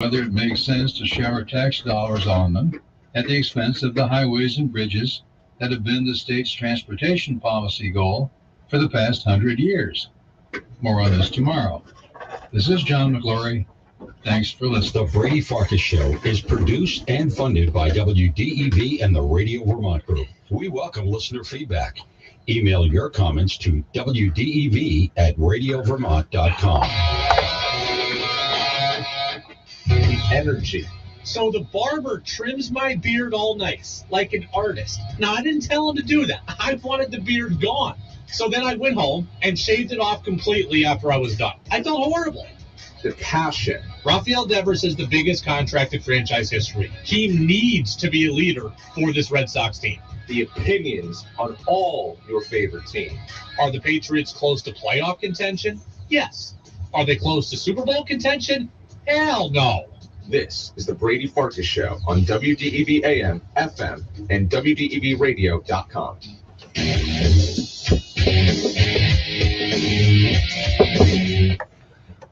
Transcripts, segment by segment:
whether it makes sense to shower tax dollars on them at the expense of the highways and bridges that have been the state's transportation policy goal for the past 100 years. More on this tomorrow. This is John McGlory. Thanks for listening. The Brady Farkas Show is produced and funded by WDEV and the Radio Vermont Group. We welcome listener feedback. Email your comments to WDEV at radiovermont.com. Energy. So the barber trims my beard all nice, like an artist. Now, I didn't tell him to do that. I wanted the beard gone. So then I went home and shaved it off completely after I was done. I felt horrible. The passion. Rafael Devers is the biggest contract in franchise history. He needs to be a leader for this Red Sox team. The opinions on all your favorite teams. Are the Patriots close to playoff contention? Yes. Are they close to Super Bowl contention? Hell no. This is the Brady Farkas Show on WDEV AM, FM, and WDEVradio.com.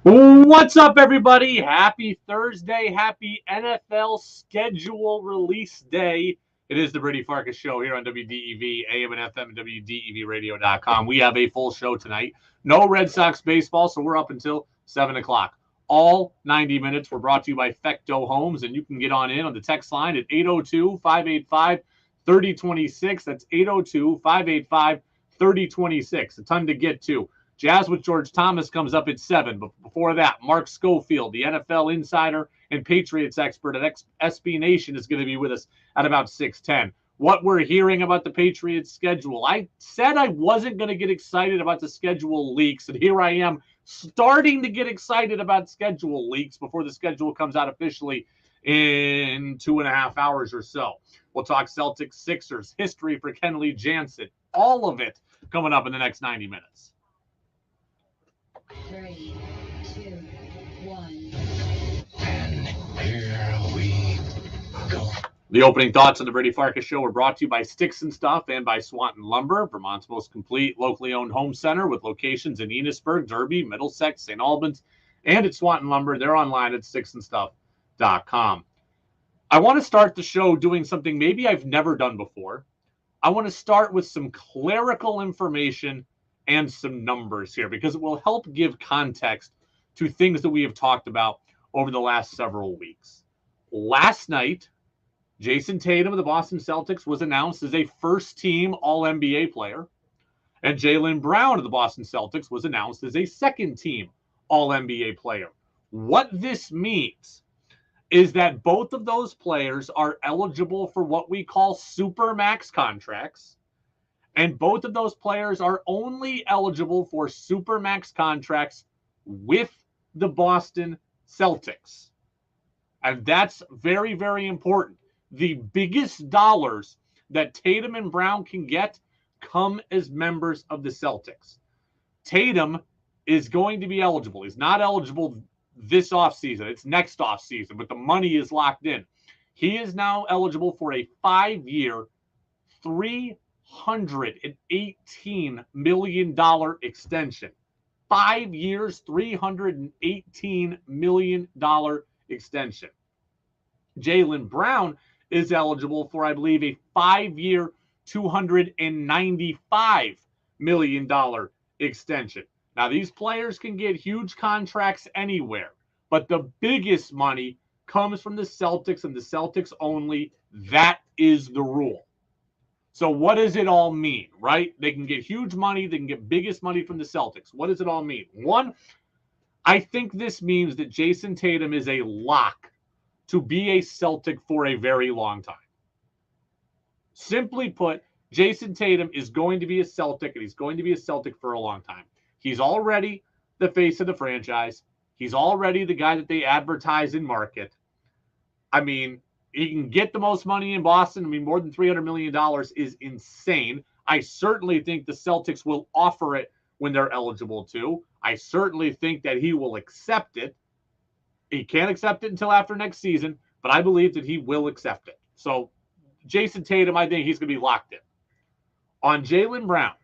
What's up, everybody? Happy Thursday. Happy NFL schedule release day. It is the Brady Farkas Show here on WDEV, AM and FM, and WDEVradio.com. We have a full show tonight. No Red Sox baseball, so we're up until 7 o'clock. All 90 minutes were brought to you by Fecto Homes, and you can get on the text line at 802-585-3026. That's 802-585-3026. A ton to get to. Jazz with George Thomas comes up at 7. But before that, Mark Schofield, the NFL insider and Patriots expert at SB Nation, is going to be with us at about 6:10. What we're hearing about the Patriots schedule. I said I wasn't going to get excited about the schedule leaks, and here I am starting to get excited about schedule leaks before the schedule comes out officially in 2.5 hours or so. We'll talk Celtics, Sixers, history for Kenley Jansen, all of it coming up in the next 90 minutes. 3, 2, 1. And here we go. The opening thoughts on the Brady Farkas Show were brought to you by Sticks and Stuff and by Swanton Lumber, Vermont's most complete locally owned home center with locations in Enosburg, Derby, Middlesex, St. Albans, and at Swanton Lumber. They're online at sticksandstuff.com. I want to start the show doing something maybe I've never done before. I want to start with some clerical information and some numbers here because it will help give context to things that we have talked about over the last several weeks. Last night, Jason Tatum of the Boston Celtics was announced as a first-team All-NBA player, and Jaylen Brown of the Boston Celtics was announced as a second-team All-NBA player. What this means is that both of those players are eligible for what we call supermax contracts, and both of those players are only eligible for supermax contracts with the Boston Celtics. And that's very, very important. The biggest dollars that Tatum and Brown can get come as members of the Celtics. Tatum is going to be eligible. He's not eligible this offseason. It's next offseason, but the money is locked in. He is now eligible for a 5-year, $318 million extension. 5 years, $318 million extension. Jaylen Brown is eligible for, I believe, a 5-year, $295 million extension. Now, these players can get huge contracts anywhere, but the biggest money comes from the Celtics and the Celtics only. That is the rule. So what does it all mean, right? They can get huge money. They can get biggest money from the Celtics. What does it all mean? One, I think this means that Jason Tatum is a lock to be a Celtic for a very long time. Simply put, Jason Tatum is going to be a Celtic, and he's going to be a Celtic for a long time. He's already the face of the franchise. He's already the guy that they advertise and market. I mean, he can get the most money in Boston. I mean, more than $300 million is insane. I certainly think the Celtics will offer it when they're eligible to. I certainly think that he will accept it. He can't accept it until after next season, but I believe that he will accept it. So Jason Tatum, I think he's going to be locked in. On Jaylen Brown,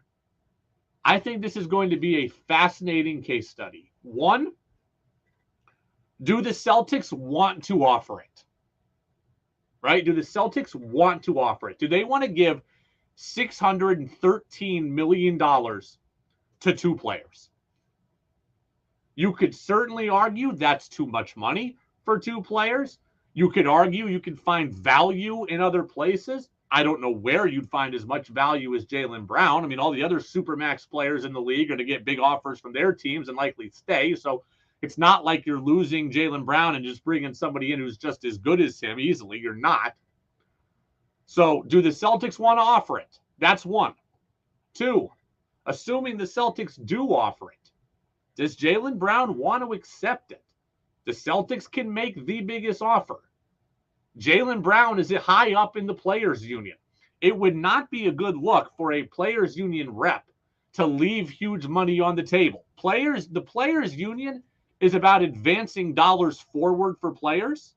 I think this is going to be a fascinating case study. One, Do the Celtics want to offer it? Right? Do the Celtics want to offer it? Do they want to give $613 million to two players? You could certainly argue that's too much money for two players. You could argue you could find value in other places. I don't know where you'd find as much value as Jaylen Brown. I mean, all the other Supermax players in the league are going to get big offers from their teams and likely stay. So it's not like you're losing Jaylen Brown and just bringing somebody in who's just as good as him easily. You're not. So do the Celtics want to offer it? That's one. Two, assuming the Celtics do offer it, does Jaylen Brown want to accept it? The Celtics can make the biggest offer. Jaylen Brown is high up in the players' union. It would not be a good look for a players' union rep to leave huge money on the table. The players' union is about advancing dollars forward for players.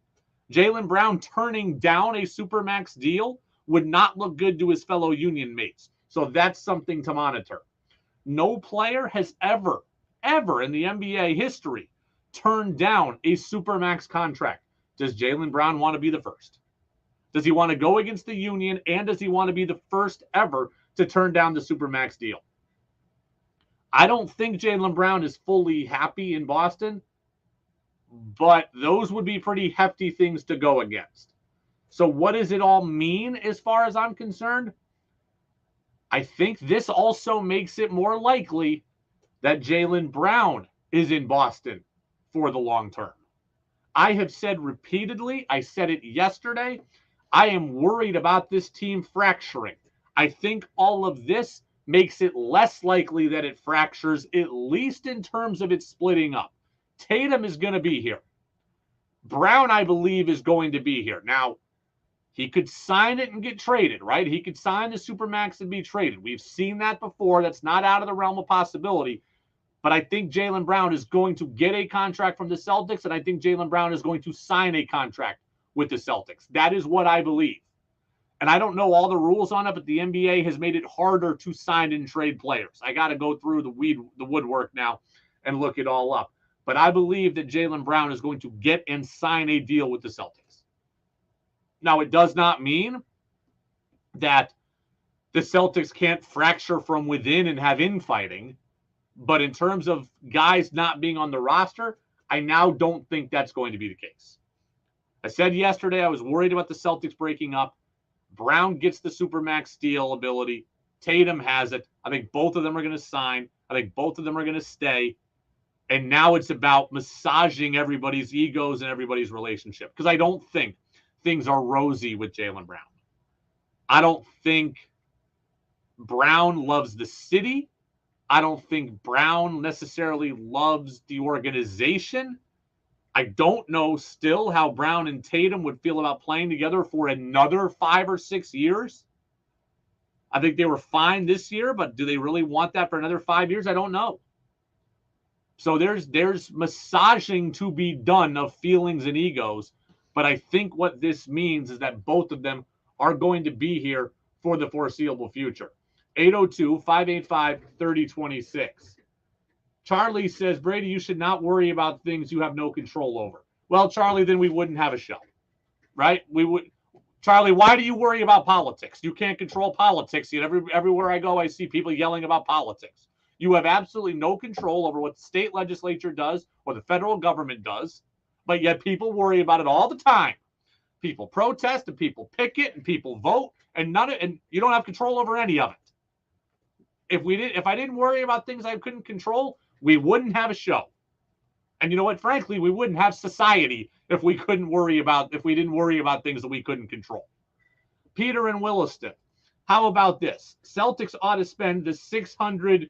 Jaylen Brown turning down a Supermax deal would not look good to his fellow union mates. So that's something to monitor. No player has ever in the NBA history turned down a Supermax contract. Does Jaylen Brown want to be the first? Does he want to go against the union, and does he want to be the first ever to turn down the Supermax deal? I don't think Jaylen Brown is fully happy in Boston, but those would be pretty hefty things to go against. So what does it all mean as far as I'm concerned? I think this also makes it more likely that Jaylen Brown is in Boston for the long term. I have said repeatedly, I said it yesterday, I am worried about this team fracturing. I think all of this makes it less likely that it fractures, at least in terms of it splitting up. Tatum is going to be here. Brown, I believe, is going to be here. Now, he could sign it and get traded, right? He could sign the Supermax and be traded. We've seen that before. That's not out of the realm of possibility. But I think Jaylen Brown is going to get a contract from the Celtics, and I think Jaylen Brown is going to sign a contract with the Celtics. That is what I believe. And I don't know all the rules on it, but the NBA has made it harder to sign and trade players. I got to go through the woodwork now and look it all up. But I believe that Jaylen Brown is going to get and sign a deal with the Celtics. Now, it does not mean that the Celtics can't fracture from within and have infighting. But in terms of guys not being on the roster, I now don't think that's going to be the case. I said yesterday I was worried about the Celtics breaking up. Brown gets the Supermax steal ability. Tatum has it. I think both of them are going to sign. I think both of them are going to stay. And now it's about massaging everybody's egos and everybody's relationship. Because I don't think things are rosy with Jaylen Brown. I don't think Brown loves the city. I don't think Brown necessarily loves the organization. I don't know still how Brown and Tatum would feel about playing together for another 5 or 6 years. I think they were fine this year, but do they really want that for another 5 years? I don't know. So there's massaging to be done of feelings and egos, but I think what this means is that both of them are going to be here for the foreseeable future. 802-585-3026. Charlie says, Brady, you should not worry about things you have no control over. Well, Charlie, then we wouldn't have a show, right? Charlie, why do you worry about politics? You can't control politics. Yet everywhere I go, I see people yelling about politics. You have absolutely no control over what the state legislature does or the federal government does, but yet people worry about it all the time. People protest and people picket and people vote, and you don't have control over any of it. If I didn't worry about things I couldn't control, we wouldn't have a show. And you know what? Frankly, we wouldn't have society if we didn't worry about things that we couldn't control. Peter in Williston, how about this? Celtics ought to spend the $600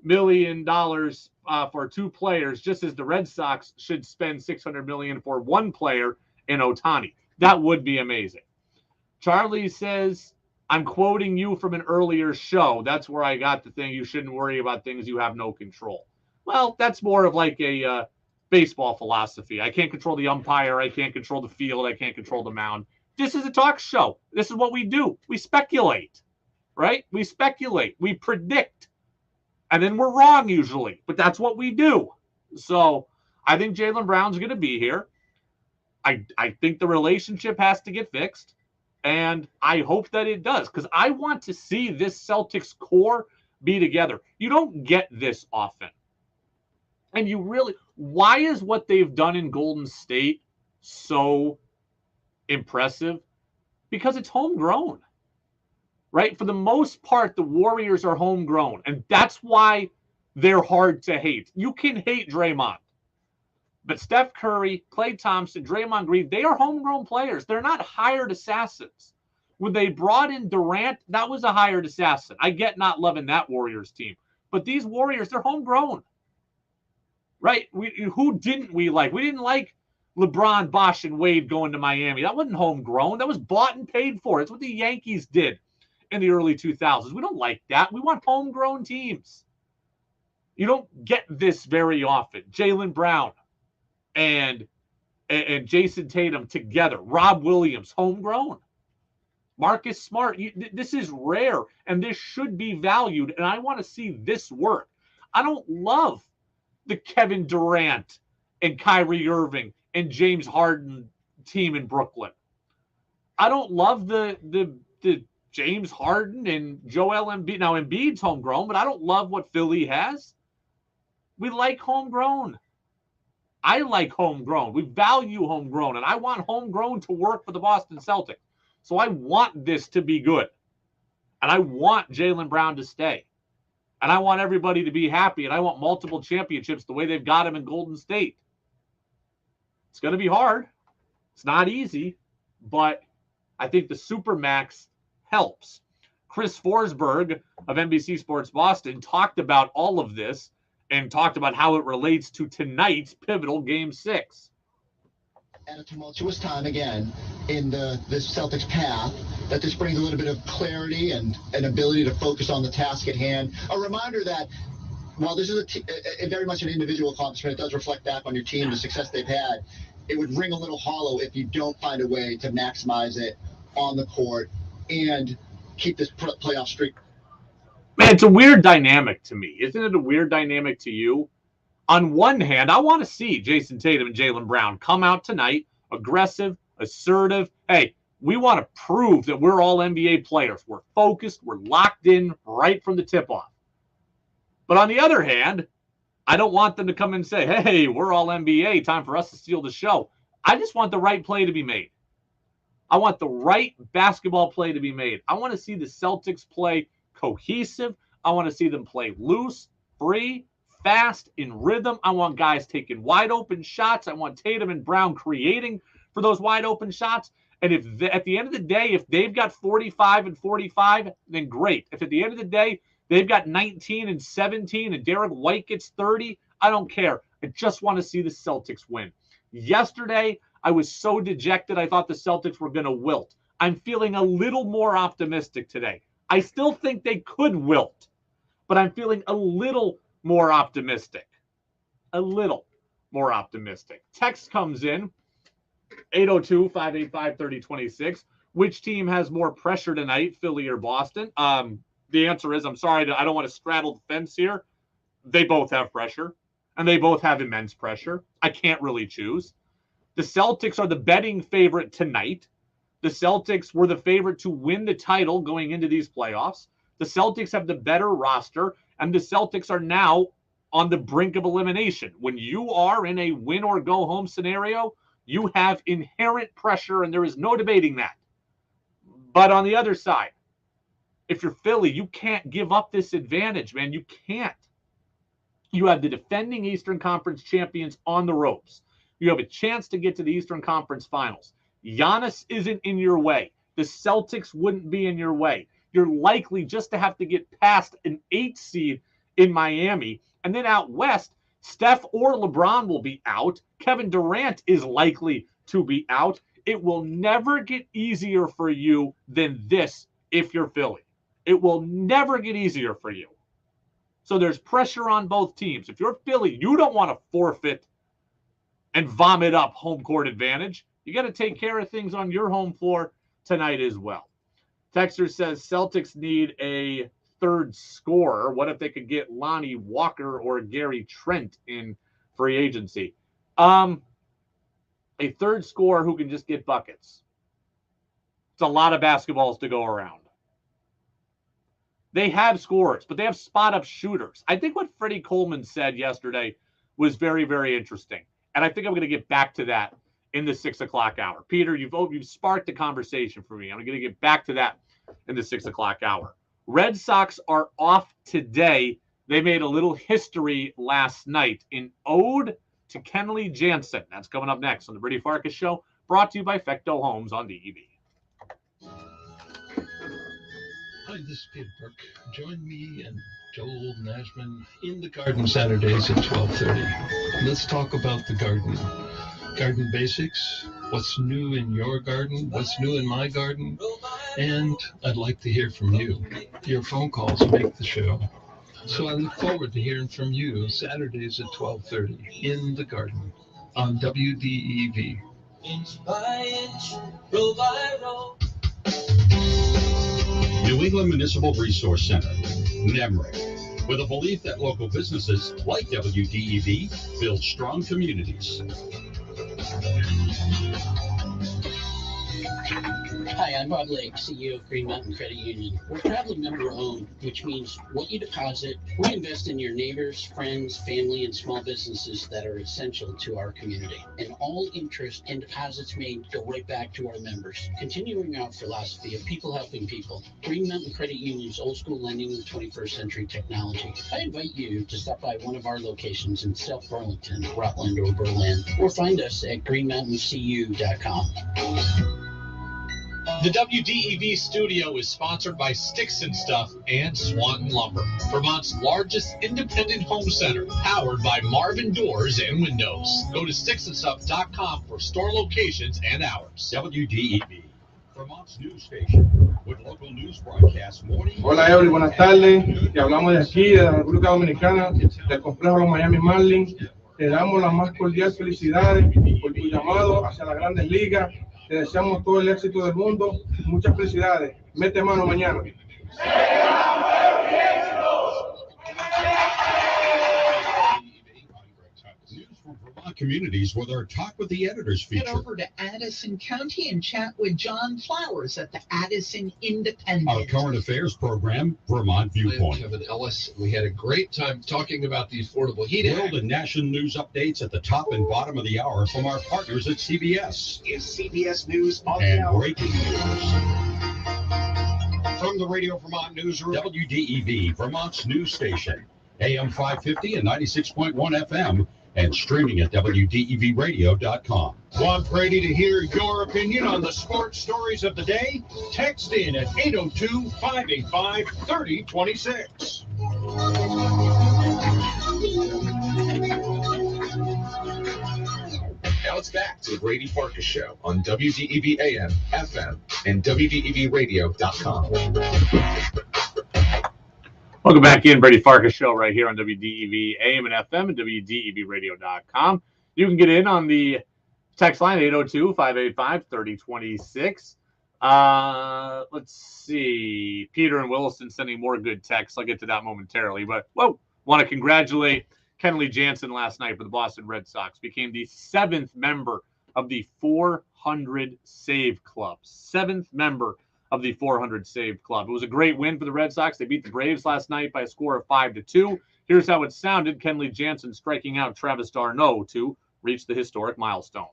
million for two players, just as the Red Sox should spend $600 million for one player in Ohtani. That would be amazing. Charlie says, I'm quoting you from an earlier show. That's where I got the thing. You shouldn't worry about things you have no control. Well, that's more of like a baseball philosophy. I can't control the umpire. I can't control the field. I can't control the mound. This is a talk show. This is what we do. We speculate, right? We speculate. We predict. And then we're wrong usually. But that's what we do. So I think Jaylen Brown's going to be here. I think the relationship has to get fixed, and I hope that it does, because I want to see this Celtics core be together. You don't get this often. And you really, why is what they've done in Golden State so impressive? Because it's homegrown, right? For the most part, the Warriors are homegrown, and that's why they're hard to hate. You can hate Draymond, but Steph Curry, Klay Thompson, Draymond Green, they are homegrown players. They're not hired assassins. When they brought in Durant, that was a hired assassin. I get not loving that Warriors team, but these Warriors, they're homegrown, right? Who didn't we like? We didn't like LeBron, Bosh, and Wade going to Miami. That wasn't homegrown. That was bought and paid for. It's what the Yankees did in the early 2000s. We don't like that. We want homegrown teams. You don't get this very often. Jaylen Brown and Jason Tatum together. Rob Williams, homegrown. Marcus Smart. This is rare, and this should be valued, and I want to see this work. I don't love the Kevin Durant and Kyrie Irving and James Harden team in Brooklyn. I don't love the James Harden and Joel Embiid. Now, Embiid's homegrown, but I don't love what Philly has. We like homegrown. I like homegrown. We value homegrown, and I want homegrown to work for the Boston Celtics. So I want this to be good, and I want Jaylen Brown to stay, and I want everybody to be happy, and I want multiple championships the way they've got them in Golden State. It's going to be hard. It's not easy, but I think the Supermax helps. Chris Forsberg of NBC Sports Boston talked about all of this and talked about how it relates to tonight's pivotal Game 6. At a tumultuous time again in this Celtics path, that this brings a little bit of clarity and an ability to focus on the task at hand. A reminder that while this is a very much an individual accomplishment, it does reflect back on your team, the success they've had. It would ring a little hollow if you don't find a way to maximize it on the court and keep this playoff streak. Man, it's a weird dynamic to me. Isn't it a weird dynamic to you? On one hand, I want to see Jason Tatum and Jaylen Brown come out tonight, aggressive, assertive. Hey, we want to prove that we're all NBA players. We're focused. We're locked in right from the tip-off. But on the other hand, I don't want them to come and say, hey, we're all NBA. Time for us to steal the show. I just want the right play to be made. I want the right basketball play to be made. I want to see the Celtics play cohesive. I want to see them play loose, free, fast, in rhythm. I want guys taking wide open shots. I want Tatum and Brown creating for those wide open shots. And if at the end of the day, if they've got 45 and 45, then great. If at the end of the day, they've got 19 and 17 and Derek White gets 30, I don't care. I just want to see the Celtics win. Yesterday, I was so dejected. I thought the Celtics were going to wilt. I'm feeling a little more optimistic today. I still think they could wilt, but I'm feeling a little more optimistic. A little more optimistic. Text comes in, 802-585-3026. Which team has more pressure tonight, Philly or Boston? The answer is, I'm sorry, I don't want to straddle the fence here. They both have pressure, and they both have immense pressure. I can't really choose. The Celtics are the betting favorite tonight. The Celtics were the favorite to win the title going into these playoffs. The Celtics have the better roster, and the Celtics are now on the brink of elimination. When you are in a win-or-go-home scenario, you have inherent pressure, and there is no debating that. But on the other side, if you're Philly, you can't give up this advantage, man. You can't. You have the defending Eastern Conference champions on the ropes. You have a chance to get to the Eastern Conference Finals. Giannis isn't in your way. The Celtics wouldn't be in your way. You're likely just to have to get past an 8 seed in Miami. And then out west, Steph or LeBron will be out. Kevin Durant is likely to be out. It will never get easier for you than this if you're Philly. It will never get easier for you. So there's pressure on both teams. If you're Philly, you don't want to forfeit and vomit up home court advantage. You got to take care of things on your home floor tonight as well. Texter says Celtics need a third scorer. What if they could get Lonnie Walker or Gary Trent in free agency? A third scorer who can just get buckets. It's a lot of basketballs to go around. They have scorers, but they have spot-up shooters. I think what Freddie Coleman said yesterday was very, very interesting. And I think I'm going to get back to that in the 6 o'clock hour. Peter, you've sparked a conversation for me. I'm going to get back to that in the 6 o'clock hour. Red Sox are off today. They made a little history last night in ode to Kenley Jansen. That's coming up next on the Brady Farkas Show, brought to you by Fecto Homes on DEV. Hi, this is Peter Burke. Join me and Joel Nashman in the garden Saturdays at 12:30. Let's talk about the garden. Garden basics, what's new in your garden, what's new in my garden, and I'd like to hear from you. Your phone calls make the show. So I look forward to hearing from you Saturdays at 12:30 in the garden on WDEV. Inch by inch, row by row. New England Municipal Resource Center, NEMRIC, with a belief that local businesses like WDEV build strong communities. Hi, I'm Bob Lake, CEO of Green Mountain Credit Union. We're proudly member-owned, which means what you deposit, we invest in your neighbors, friends, family, and small businesses that are essential to our community. And all interest and deposits made go right back to our members, continuing our philosophy of people helping people. Green Mountain Credit Union's old-school lending with 21st century technology. I invite you to stop by one of our locations in South Burlington, Rutland, or Berlin, or find us at greenmountaincu.com. The WDEV studio is sponsored by Sticks and Stuff and Swanton Lumber, Vermont's largest independent home center, powered by Marvin Doors and Windows. Go to sticksandstuff.com for store locations and hours. WDEV, Vermont's news station, with local news broadcasts morning. Hola, Every, buenas tardes. Te hablamos de aquí, de la República Dominicana, del complejo Los Miami Marlins. Te damos las más cordiales felicidades por tu llamado hacia las grandes ligas. Te deseamos todo el éxito del mundo. Muchas felicidades. Mete mano mañana. News from Vermont communities with our Talk with the Editors feature. Head over to Addison County and chat with John Flowers at the Addison Independent. Our current affairs program, Vermont Viewpoint. Kevin Ellis. We had a great time talking about the Affordable Heat Act. World and national news updates at the top and bottom of the hour from our partners at CBS. Is CBS News on and the hour. Breaking news. From the Radio Vermont Newsroom, WDEV, Vermont's news station, AM 550 and 96.1 FM, and streaming at WDEVradio.com. Want Brady to hear your opinion on the sports stories of the day? Text in at 802-585-3026. Now it's back to the Brady Farkas Show on WDEV AM, FM, and WDEVradio.com. Welcome back in, Brady Farkas Show right here on WDEV AM and FM and WDEVradio.com. You can get in on the text line 802-585-3026. Let's see. Peter and Williston sending more good texts. I'll get to that momentarily. But, want to congratulate Kenley Jansen last night for the Boston Red Sox. Became the 7th member of the 400 Save Club. 7th member of the 400 Save Club. It was a great win for the Red Sox. They beat the Braves last night by a score of 5-2. Here's how it sounded. Kenley Jansen striking out Travis d'Arnaud to reach the historic milestone.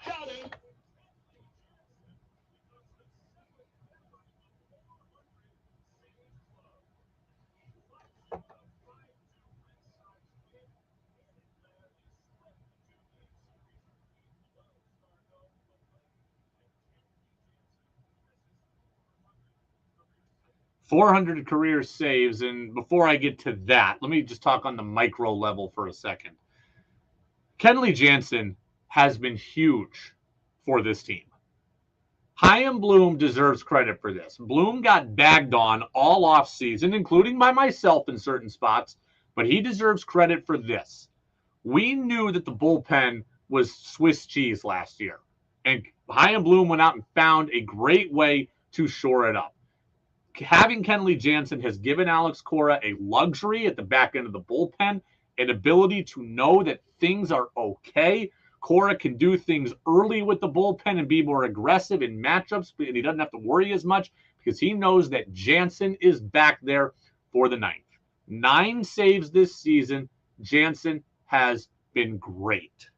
Got it. 400 career saves. And before I get to that, let me just talk on the micro level for a second. Kenley Jansen has been huge for this team. Chaim Bloom deserves credit for this. Bloom got bagged on all offseason, including by myself in certain spots, but he deserves credit for this. We knew that the bullpen was Swiss cheese last year, and Chaim Bloom went out and found a great way to shore it up. having Kenley Jansen has given Alex Cora a luxury at the back end of the bullpen, an ability to know that things are okay. Cora can do things early with the bullpen and be more aggressive in matchups, and he doesn't have to worry as much because he knows that Jansen is back there for the ninth. 9 saves this season. Jansen has been great.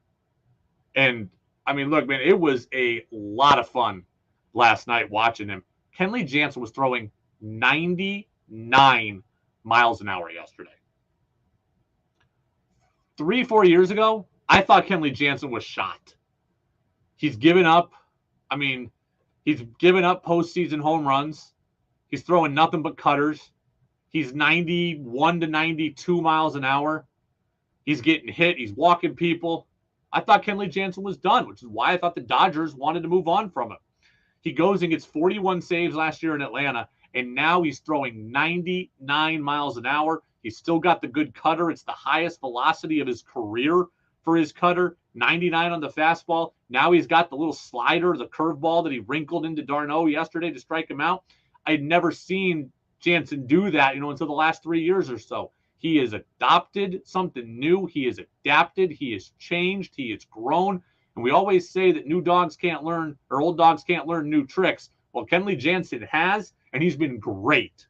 And, I mean, look, man, it was a lot of fun last night watching him. Kenley Jansen was throwing 99 miles an hour yesterday. 3-4 years ago, I thought Kenley Jansen was shot. He's given up. I mean, he's given up postseason home runs. He's throwing nothing but cutters. He's 91 to 92 miles an hour. He's getting hit. He's walking people. I thought Kenley Jansen was done, which is why I thought the Dodgers wanted to move on from him. He goes and gets 41 saves last year in Atlanta, and now he's throwing 99 miles an hour. He's still got the good cutter. It's the highest velocity of his career for his cutter, 99 on the fastball. Now he's got the little slider, the curveball that he wrinkled into d'Arnaud yesterday to strike him out. I'd never seen Jansen do that, until the last 3 years or so. He has adopted something new. He has adapted. He has changed. He has grown. And we always say that new dogs can't learn, or old dogs can't learn new tricks. Well, Kenley Jansen has, and he's been great.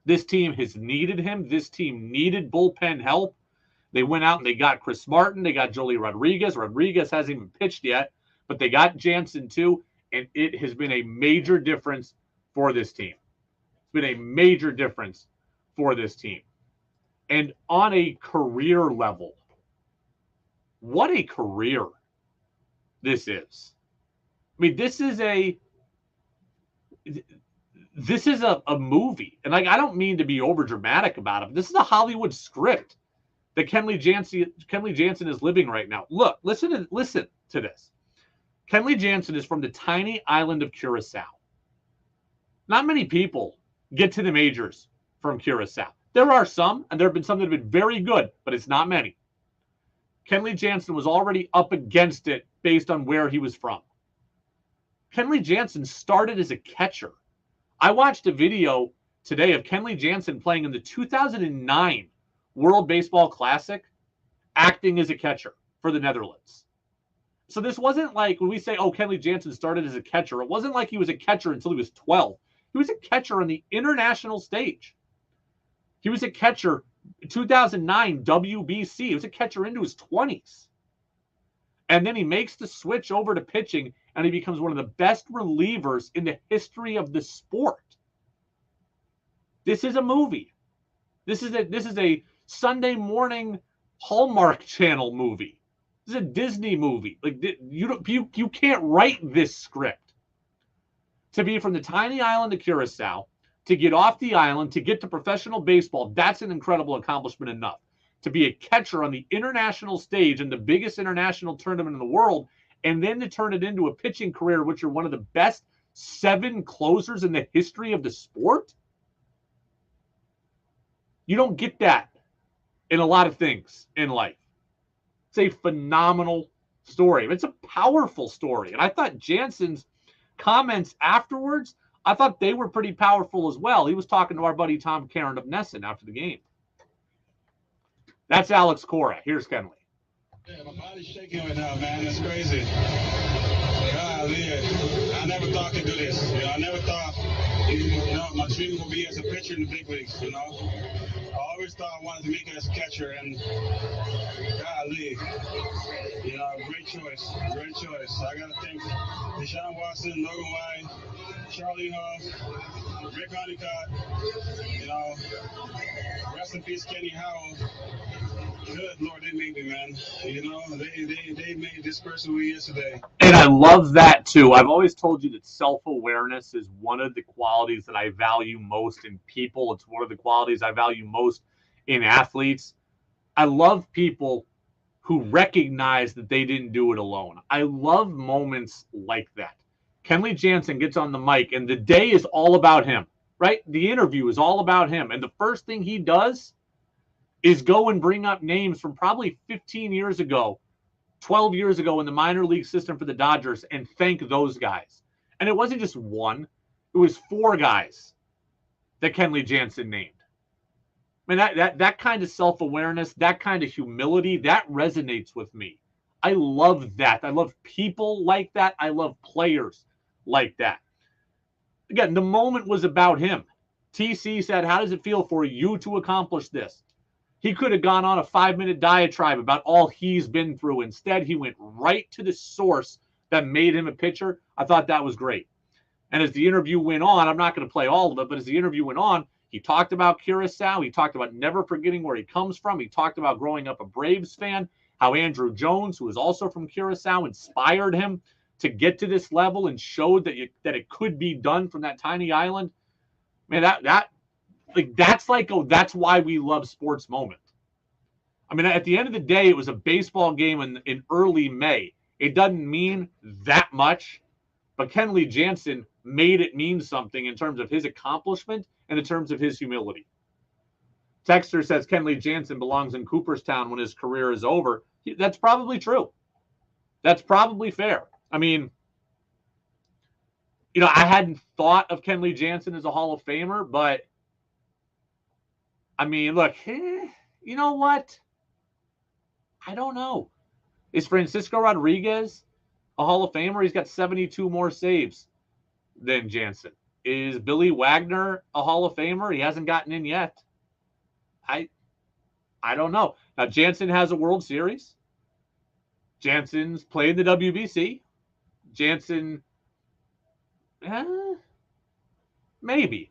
This team has needed him. This team needed bullpen help. They went out and they got Chris Martin. They got Joely Rodriguez. Rodriguez hasn't even pitched yet, but they got Jansen too, and it has been a major difference for this team. It's been a major difference for this team. And on a career level, what a career this is. I mean, this is a movie. And I don't mean to be over dramatic about it. This is a Hollywood script that Kenley Jansen is living right now. Look, listen to this. Kenley Jansen is from the tiny island of Curacao. Not many people get to the majors from Curacao. There are some, and there have been some that have been very good, but it's not many. Kenley Jansen was already up against it based on where he was from. Kenley Jansen started as a catcher. I watched a video today of Kenley Jansen playing in the 2009 World Baseball Classic, acting as a catcher for the Netherlands. So this wasn't like when we say, oh, Kenley Jansen started as a catcher. It wasn't like he was a catcher until he was 12. He was a catcher on the international stage. He was a catcher in 2009 WBC. He was a catcher into his 20s. And then he makes the switch over to pitching, and he becomes one of the best relievers in the history of the sport. This is a movie. This is a Sunday morning Hallmark Channel movie. This is a Disney movie. Like you can't write this script. To be from the tiny island of Curacao, to get off the island, to get to professional baseball, that's an incredible accomplishment enough. To be a catcher on the international stage in the biggest international tournament in the world, and then to turn it into a pitching career, which you're one of the best 7 closers in the history of the sport. You don't get that in a lot of things in life. It's a phenomenal story. It's a powerful story. And I thought Jansen's comments afterwards, I thought they were pretty powerful as well. He was talking to our buddy Tom Caron of Nesson after the game. That's Alex Cora. Here's Kenley. Yeah, my body's shaking right now, man. It's crazy. I never thought I could do this. I never thought, my dream would be as a pitcher in the big leagues, I always thought I wanted to make it as a catcher, and golly, great choice. I got to thank Deshaun Watson, Logan White, Charlie Huff, Rick Honeycutt, rest in peace, Kenny Howell. Good Lord, they made me, man. They made this person who he is today. And I love that, too. I've always told you that self-awareness is one of the qualities that I value most in people. It's one of the qualities I value most in athletes. I love people who recognize that they didn't do it alone. I love moments like that. Kenley Jansen gets on the mic, and the day is all about him, right? The interview is all about him. And the first thing he does is go and bring up names from probably 15 years ago, 12 years ago in the minor league system for the Dodgers and thank those guys. And it wasn't just one. It was 4 guys that Kenley Jansen named. I mean, that kind of self-awareness, that kind of humility, that resonates with me. I love that. I love people like that. I love players like that. Again, the moment was about him. TC said, how does it feel for you to accomplish this? He could have gone on a 5-minute diatribe about all he's been through. Instead, he went right to the source that made him a pitcher. I thought that was great. And as the interview went on, I'm not going to play all of it, but as the interview went on, he talked about Curacao. He talked about never forgetting where he comes from. He talked about growing up a Braves fan, how Andrew Jones, who is also from Curacao, inspired him to get to this level and showed that it could be done from that tiny island. Man, that's why we love sports moment. I mean, at the end of the day, it was a baseball game in early May. It doesn't mean that much, but Kenley Jansen made it mean something in terms of his accomplishment and in terms of his humility. Texter says Kenley Jansen belongs in Cooperstown when his career is over. That's probably true. That's probably fair. I mean, I hadn't thought of Kenley Jansen as a Hall of Famer, but I mean, look, you know what? I don't know. Is Francisco Rodriguez a Hall of Famer? He's got 72 more saves than Jansen. Is Billy Wagner a Hall of Famer? He hasn't gotten in yet. I don't know. Now, Jansen has a World Series. Jansen's played the WBC. Jansen, maybe.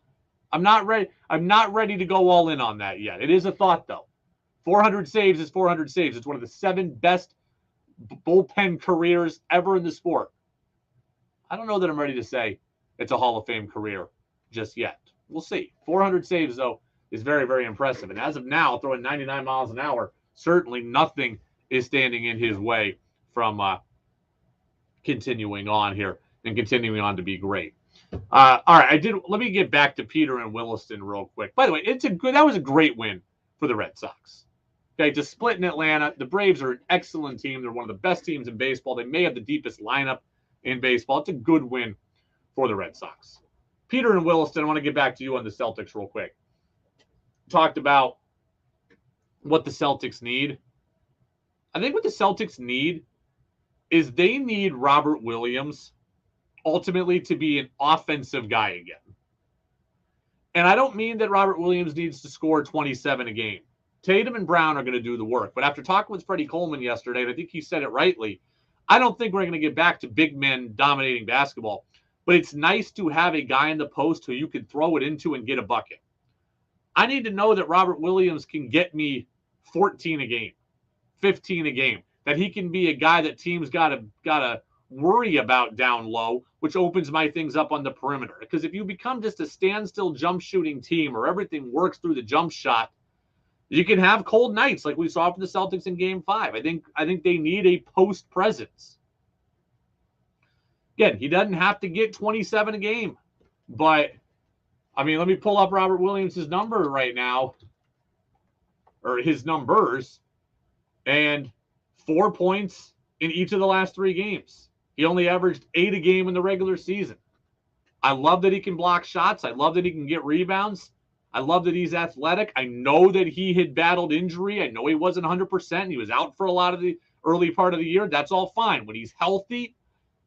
I'm not ready to go all in on that yet. It is a thought, though. 400 saves is 400 saves. It's one of the 7 best bullpen careers ever in the sport. I don't know that I'm ready to say it's a Hall of Fame career just yet. We'll see. 400 saves, though, is very, very impressive. And as of now, throwing 99 miles an hour, certainly nothing is standing in his way from continuing on here and continuing on to be great. All right, let me get back to Peter and Williston real quick. By the way, that was a great win for the Red Sox. Okay, to split in Atlanta, the Braves are an excellent team. They're one of the best teams in baseball. They may have the deepest lineup in baseball. It's a good win for the Red Sox. Peter and Williston, I want to get back to you on the Celtics real quick. Talked about what the Celtics need. I think what the Celtics need is they need Robert Williams ultimately to be an offensive guy again. And I don't mean that Robert Williams needs to score 27 a game. Tatum and Brown are going to do the work. But after talking with Freddie Coleman yesterday, and I think he said it rightly, I don't think we're going to get back to big men dominating basketball. But it's nice to have a guy in the post who you can throw it into and get a bucket. I need to know that Robert Williams can get me 14 a game, 15 a game, that he can be a guy that teams got to worry about down low, which opens my things up on the perimeter. Because if you become just a standstill jump shooting team or everything works through the jump shot, you can have cold nights like we saw from the Celtics in Game 5. I think they need a post presence. Again, he doesn't have to get 27 a game, but I mean, let me pull up Robert Williams' number right now, or his numbers, and 4 points in each of the last 3 games. He only averaged 8 a game in the regular season. I love that he can block shots. I love that he can get rebounds. I love that he's athletic. I know that he had battled injury. I know he wasn't 100%. He was out for a lot of the early part of the year. That's all fine. When he's healthy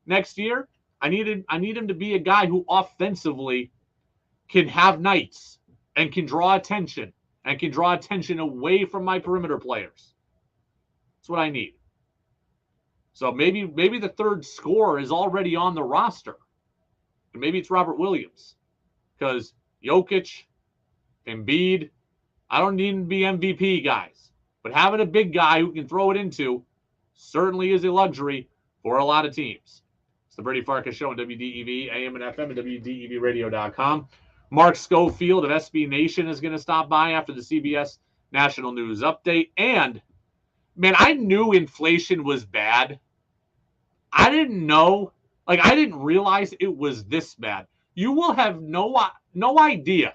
next year, I need him to be a guy who offensively can have nights and can draw attention and can draw attention away from my perimeter players. That's what I need. So maybe the third scorer is already on the roster. And maybe it's Robert Williams. Because Jokic, Embiid, I don't need them to be MVP guys. But having a big guy who can throw it into certainly is a luxury for a lot of teams. It's the Brady Farkas Show on WDEV, AM and FM, and WDEVradio.com. Mark Schofield of SB Nation is going to stop by after the CBS National News Update. And, man, I knew inflation was bad. I didn't realize it was this bad. You will have no idea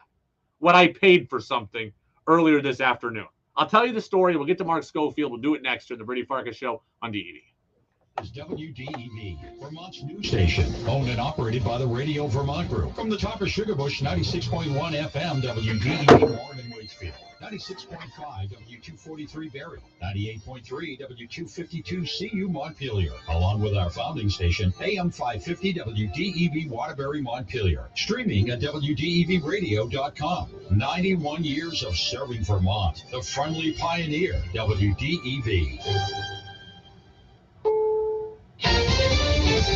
what I paid for something earlier this afternoon. I'll tell you the story. We'll get to Mark Schofield. We'll do it next on the Brady Farkas Show on DEV. is WDEV, Vermont's news station, owned and operated by the Radio Vermont Group. From the top of Sugarbush, 96.1 FM, WDEV Warren and Waitsfield, 96.5 W243 Barrie, 98.3 W252 CU Montpelier, along with our founding station, AM 550 WDEV Waterbury Montpelier, streaming at WDEVradio.com. 91 years of serving Vermont, the friendly pioneer, WDEV.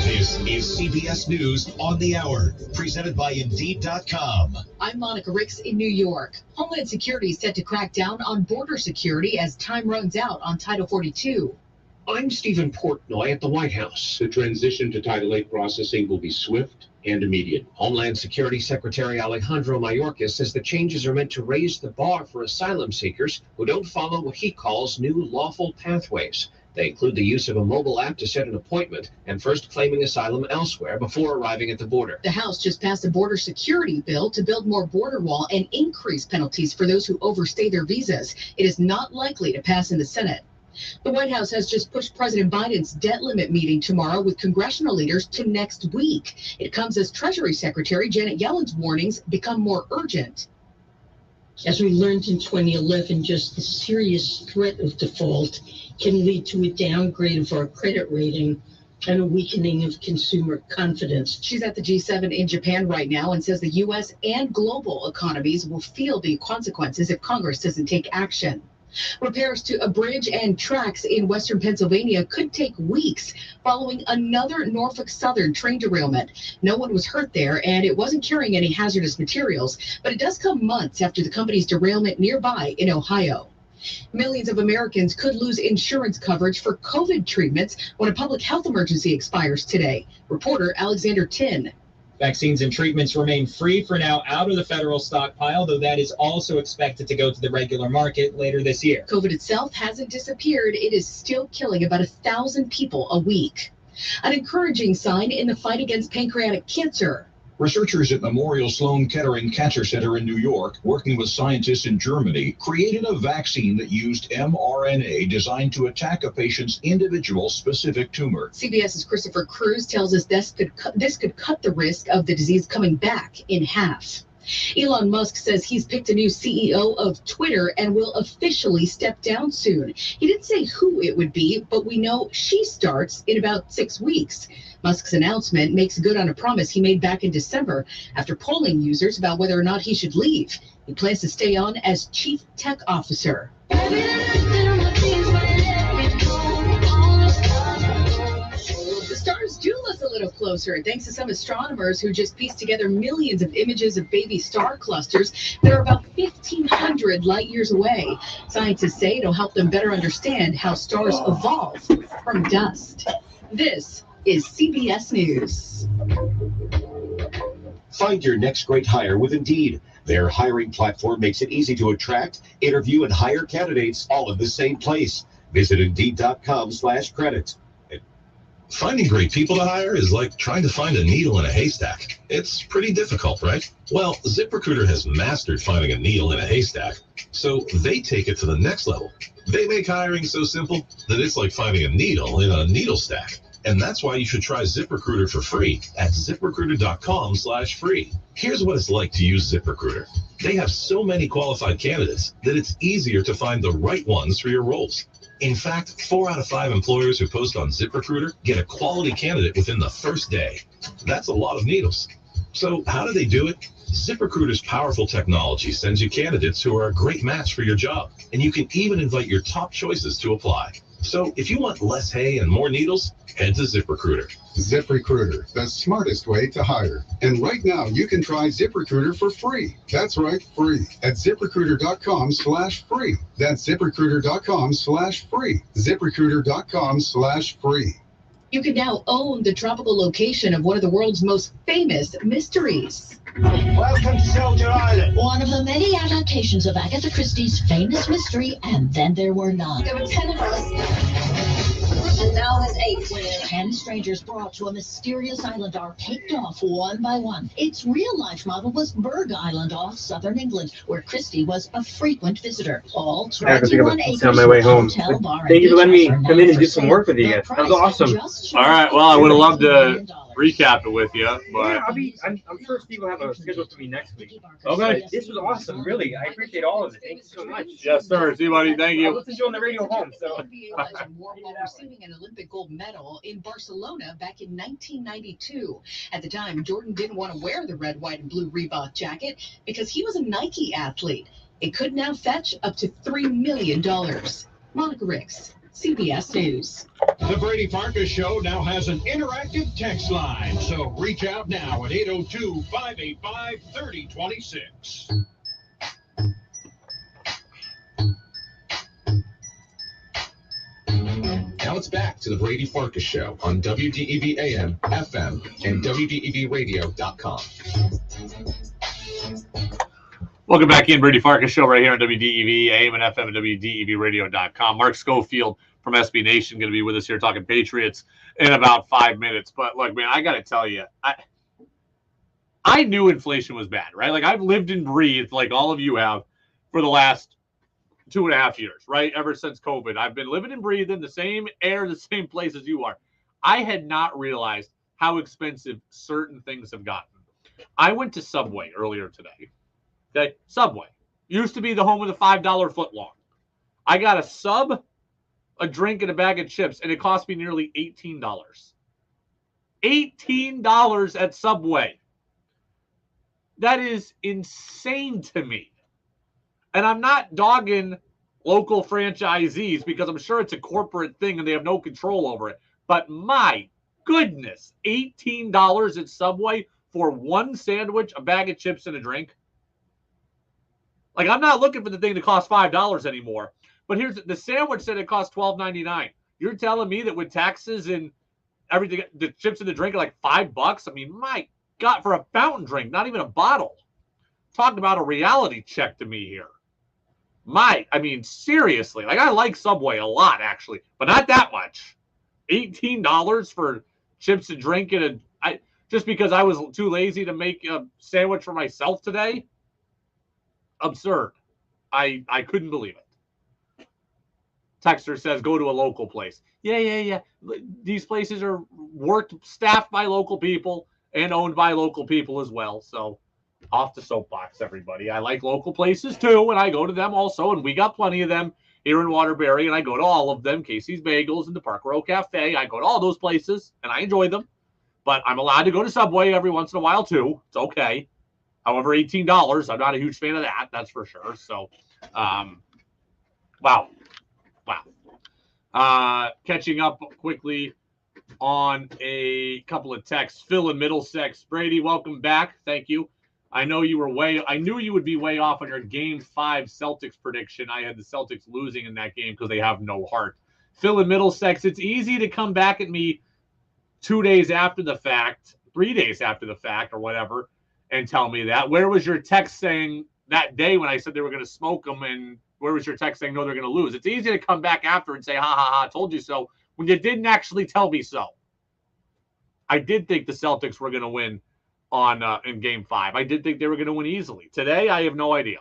This is CBS News on the Hour, presented by Indeed.com. I'm Monica Ricks in New York. Homeland Security is set to crack down on border security as time runs out on Title 42. I'm Stephen Portnoy at the White House. The transition to Title 8 processing will be swift and immediate. Homeland Security Secretary Alejandro Mayorkas says the changes are meant to raise the bar for asylum seekers who don't follow what he calls new lawful pathways. They include the use of a mobile app to set an appointment and first claiming asylum elsewhere before arriving at the border. The House just passed a border security bill to build more border wall and increase penalties for those who overstay their visas. It is not likely to pass in the Senate. The White House has just pushed President Biden's debt limit meeting tomorrow with congressional leaders to next week. It comes as Treasury Secretary Janet Yellen's warnings become more urgent. As we learned in 2011, just the serious threat of default can lead to a downgrade of our credit rating and a weakening of consumer confidence. She's at the G7 in Japan right now and says the U.S. and global economies will feel the consequences if Congress doesn't take action. Repairs to a bridge and tracks in western Pennsylvania could take weeks following another Norfolk Southern train derailment. No one was hurt there, and it wasn't carrying any hazardous materials, but it does come months after the company's derailment nearby in Ohio. Millions of Americans could lose insurance coverage for COVID treatments when a public health emergency expires today. Reporter Alexander Tin. Vaccines and treatments remain free for now out of the federal stockpile, though that is also expected to go to the regular market later this year. COVID itself hasn't disappeared. It is still killing about 1,000 people a week. An encouraging sign in the fight against pancreatic cancer. Researchers at Memorial Sloan Kettering Cancer Center in New York, working with scientists in Germany, created a vaccine that used mRNA designed to attack a patient's individual specific tumor. CBS's Christopher Cruz tells us this could cut the risk of the disease coming back in half. Elon Musk says he's picked a new CEO of Twitter and will officially step down soon. He didn't say who it would be, but we know she starts in about 6 weeks. Musk's announcement makes good on a promise he made back in December after polling users about whether or not he should leave. He plans to stay on as chief tech officer. The stars do look a little closer, thanks to some astronomers who just pieced together millions of images of baby star clusters that are about 1,500 light years away. Scientists say it'll help them better understand how stars evolve from dust. This is CBS News. Find your next great hire with Indeed. Their hiring platform makes it easy to attract, interview, and hire candidates all in the same place. Visit Indeed.com/credit. Finding great people to hire is like trying to find a needle in a haystack. It's pretty difficult, right? Well, ZipRecruiter has mastered finding a needle in a haystack, so they take it to the next level. They make hiring so simple that it's like finding a needle in a needle stack. And that's why you should try ZipRecruiter for free at ZipRecruiter.com/free. Here's what it's like to use ZipRecruiter. They have so many qualified candidates that it's easier to find the right ones for your roles. In fact, 4 out of 5 employers who post on ZipRecruiter get a quality candidate within the first day. That's a lot of needles. So how do they do it? ZipRecruiter's powerful technology sends you candidates who are a great match for your job, and you can even invite your top choices to apply. So if you want less hay and more needles, head to ZipRecruiter. ZipRecruiter, the smartest way to hire. And right now, you can try ZipRecruiter for free. That's right, free. At ZipRecruiter.com/free. That's ZipRecruiter.com/free. ZipRecruiter.com/free. You can now own the tropical location of one of the world's most famous mysteries. Welcome to Soldier Island. One of the many adaptations of Agatha Christie's famous mystery, And Then There Were None. There were 10 of us. And now his 8th. 10 strangers brought to a mysterious island are picked off one by one. Its real-life model was Berg Island off southern England, where Christie was a frequent visitor. All 21 acres on my way home. hotel, bar, Thank you for letting me and come in and do some work with you guys. That was awesome. All right. Well, I would have loved to recap it with you, but Yeah, I'm sure Steve will have a schedule for me next week. Okay. This was awesome, really. I appreciate all of it. Thank you so much. Yes, sir. See, buddy. Thank I you. listened to you on the radio home, so. NBA legend wore while receiving an Olympic gold medal in Barcelona back in 1992. At the time, Jordan didn't want to wear the red, white, and blue Reebok jacket because he was a Nike athlete. It could now fetch up to $3 million. Monica Ricks, CBS News. The Brady Farkas Show now has an interactive text line, so reach out now at 802-585-3026. Now it's back to the Brady Farkas Show on WDEV AM, FM, and WDEVradio.com. Welcome back in, Brady Farkas Show right here on WDEV, AM and FM, and WDEVradio.com. Mark Schofield from SB Nation going to be with us here talking Patriots in about 5 minutes. But look, man, I got to tell you, I knew inflation was bad, right? Like, I've lived and breathed, like all of you have, for the last 2.5 years, right? Ever since COVID. I've been living and breathing the same air, the same place as you are. I had not realized how expensive certain things have gotten. I went to Subway earlier today. Okay, Subway. Used to be the home of the $5 footlong. I got a sub, a drink, and a bag of chips, and it cost me nearly $18. $18 at Subway. That is insane to me. And I'm not dogging local franchisees because I'm sure it's a corporate thing and they have no control over it. But my goodness, $18 at Subway for one sandwich, a bag of chips, and a drink. Like, I'm not looking for the thing to cost $5 anymore. But here's the sandwich said it cost $12.99. You're telling me that with taxes and everything, the chips and the drink are like $5? I mean, my God, for a fountain drink, not even a bottle. Talk about a reality check to me here. I mean, seriously, like, I like Subway a lot, actually, but not that much. $18 for chips and drink and just because I was too lazy to make a sandwich for myself today. Absurd. I couldn't believe it. Texter says, go to a local place. Yeah. These places are staffed by local people and owned by local people as well. So off the soapbox, everybody. I like local places too, and I go to them also, and we got plenty of them here in Waterbury, and I go to all of them. Casey's Bagels and the Park Row Cafe. I go to all those places, and I enjoy them. But I'm allowed to go to Subway every once in a while too. It's okay. However, $18, I'm not a huge fan of that, that's for sure. So, wow. Catching up quickly on a couple of texts. Phil in Middlesex. Brady, welcome back. Thank you. I knew you would be way off on your Game 5 Celtics prediction. I had the Celtics losing in that game because they have no heart. Phil in Middlesex, it's easy to come back at me 2 days after the fact, 3 days after the fact or whatever, and tell me that. Where was your text saying that day when I said they were going to smoke them, and where was your text saying, no, they're going to lose? It's easy to come back after and say, ha, told you so, when you didn't actually tell me so. I did think the Celtics were going to win in Game 5. I did think they were going to win easily. Today, I have no idea.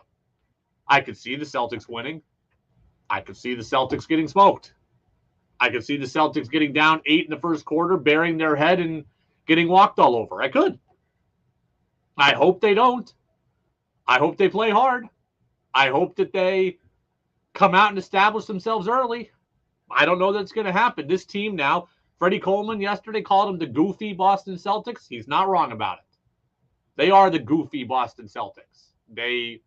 I could see the Celtics winning. I could see the Celtics getting smoked. I could see the Celtics getting down 8 in the first quarter, burying their head and getting walked all over. I could. I hope they don't. I hope they play hard. I hope that they come out and establish themselves early. I don't know that's going to happen. This team now, Freddie Coleman yesterday called them the goofy Boston Celtics. He's not wrong about it. They are the goofy Boston Celtics. They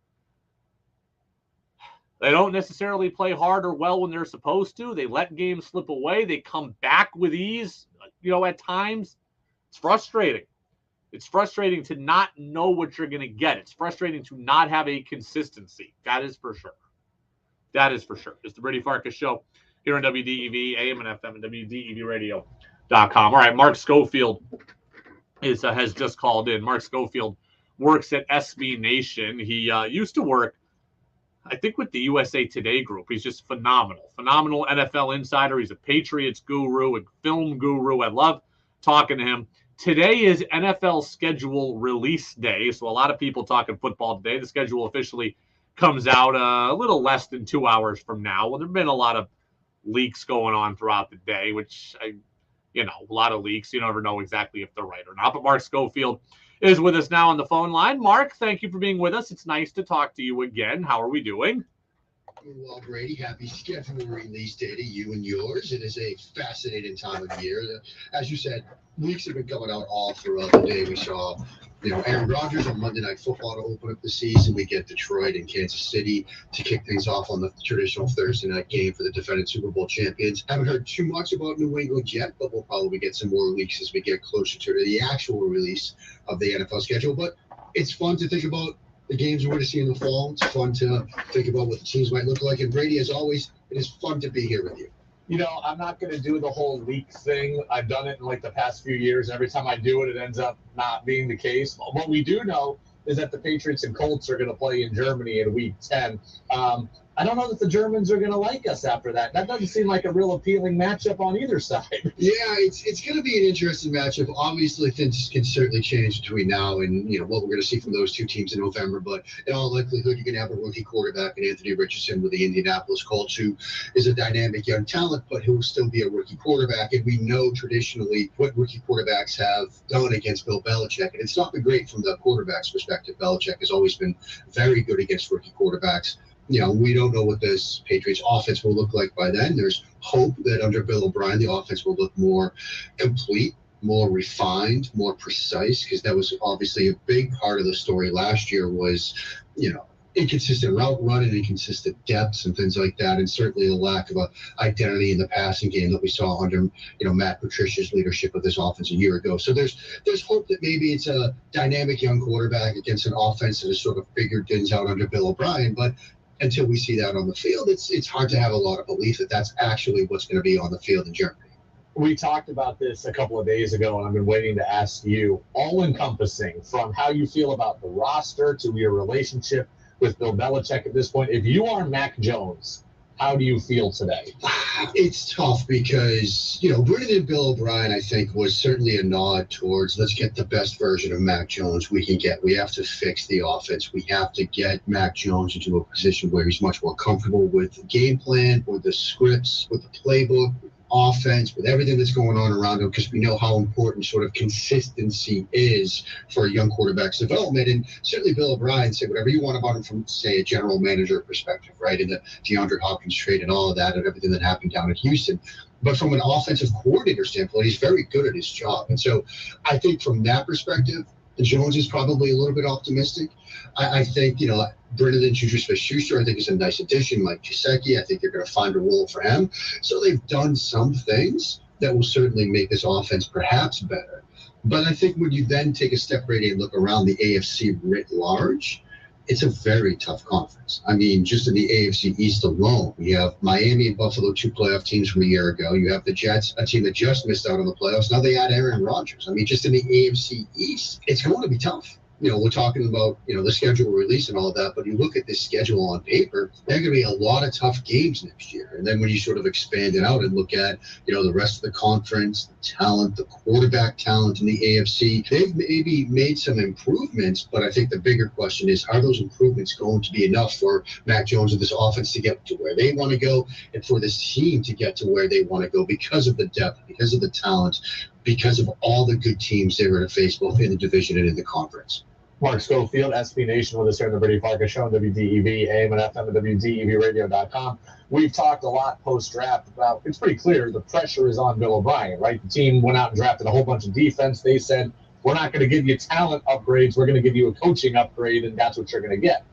don't necessarily play hard or well when they're supposed to. They let games slip away. They come back with ease, at times. It's frustrating. It's frustrating to not know what you're going to get. It's frustrating to not have a consistency. That is for sure. That is for sure. It's the Brady Farkas Show here on WDEV, AM and FM, and WDEVradio.com. All right, Mark Schofield has just called in. Mark Schofield works at SB Nation. He used to work I think with the USA Today group, he's just phenomenal NFL insider. He's a Patriots guru and film guru. I love talking to him. Today is NFL schedule release day, so a lot of people talking football today. The schedule officially comes out a little less than 2 hours from now. Well, there have been a lot of leaks going on throughout the day, which, a lot of leaks. You never know exactly if they're right or not. But Mark Schofield is with us now on the phone line. Mark, thank you for being with us. It's nice to talk to you again. How are we doing? Well, Brady, happy schedule release day to you and yours. It is a fascinating time of year. As you said, leaks have been coming out all throughout the day. We saw, Aaron Rodgers on Monday Night Football to open up the season. We get Detroit and Kansas City to kick things off on the traditional Thursday night game for the defending Super Bowl champions. Haven't heard too much about New England yet, but we'll probably get some more leaks as we get closer to the actual release of the NFL schedule. But it's fun to think about the games we're going to see in the fall. It's fun to think about what the teams might look like. And Brady, as always, it is fun to be here with you. I'm not going to do the whole leak thing. I've done it in the past few years. Every time I do it, it ends up not being the case. What we do know is that the Patriots and Colts are going to play in Germany in Week 10. I don't know that the Germans are going to like us after that. That doesn't seem like a real appealing matchup on either side. Yeah, it's going to be an interesting matchup. Obviously, things can certainly change between now and what we're going to see from those two teams in November. But in all likelihood, you're going to have a rookie quarterback in Anthony Richardson with the Indianapolis Colts, who is a dynamic young talent, but who will still be a rookie quarterback. And we know traditionally what rookie quarterbacks have done against Bill Belichick. And it's not been great from the quarterback's perspective. Belichick has always been very good against rookie quarterbacks. We don't know what this Patriots offense will look like by then. There's hope that under Bill O'Brien, the offense will look more complete, more refined, more precise, because that was obviously a big part of the story last year was, inconsistent route running, inconsistent depths and things like that, and certainly the lack of a identity in the passing game that we saw under, Matt Patricia's leadership of this offense a year ago. So there's hope that maybe it's a dynamic young quarterback against an offense that has sort of figured things out under Bill O'Brien, but until we see that on the field, it's hard to have a lot of belief that that's actually what's going to be on the field in Germany. We talked about this a couple of days ago, and I've been waiting to ask you, all-encompassing, from how you feel about the roster to your relationship with Bill Belichick at this point. If you are Mac Jones, how do you feel today? It's tough because, bringing in Bill O'Brien, I think, was certainly a nod towards let's get the best version of Mac Jones we can get. We have to fix the offense. We have to get Mac Jones into a position where he's much more comfortable with the game plan, with the scripts, with the playbook, offense, with everything that's going on around him, because we know how important sort of consistency is for a young quarterback's development. And certainly Bill O'Brien said whatever you want about him from, say, a general manager perspective, right, and the DeAndre Hopkins trade and all of that and everything that happened down in Houston. But from an offensive coordinator standpoint, he's very good at his job. And so I think from that perspective, Jones is probably a little bit optimistic. I think, Brennan Juju-Smith-Schuster, I think, is a nice addition. Mike Gesicki, I think they're going to find a role for him. So they've done some things that will certainly make this offense perhaps better. But I think when you then take a step, Brady, and look around the AFC writ large, it's a very tough conference. I mean, just in the AFC East alone, you have Miami and Buffalo, two playoff teams from a year ago. You have the Jets, a team that just missed out on the playoffs. Now they add Aaron Rodgers. I mean, just in the AFC East, it's going to be tough. We're talking about, the schedule release and all of that, but you look at this schedule on paper, there are going to be a lot of tough games next year. And then when you sort of expand it out and look at, the rest of the conference, the talent, the quarterback talent in the AFC, they've maybe made some improvements, but I think the bigger question is, are those improvements going to be enough for Mac Jones and this offense to get to where they want to go and for this team to get to where they want to go because of the depth, because of the talent, because of all the good teams they were to face both in the division and in the conference. Mark Schofield, SB Nation, with us here on the Brady Farkas Show on WDEV, AM and FM, and WDEVradio.com. We've talked a lot post-draft about, it's pretty clear, the pressure is on Bill O'Brien, right? The team went out and drafted a whole bunch of defense. They said, we're not going to give you talent upgrades. We're going to give you a coaching upgrade, and that's what you're going to get.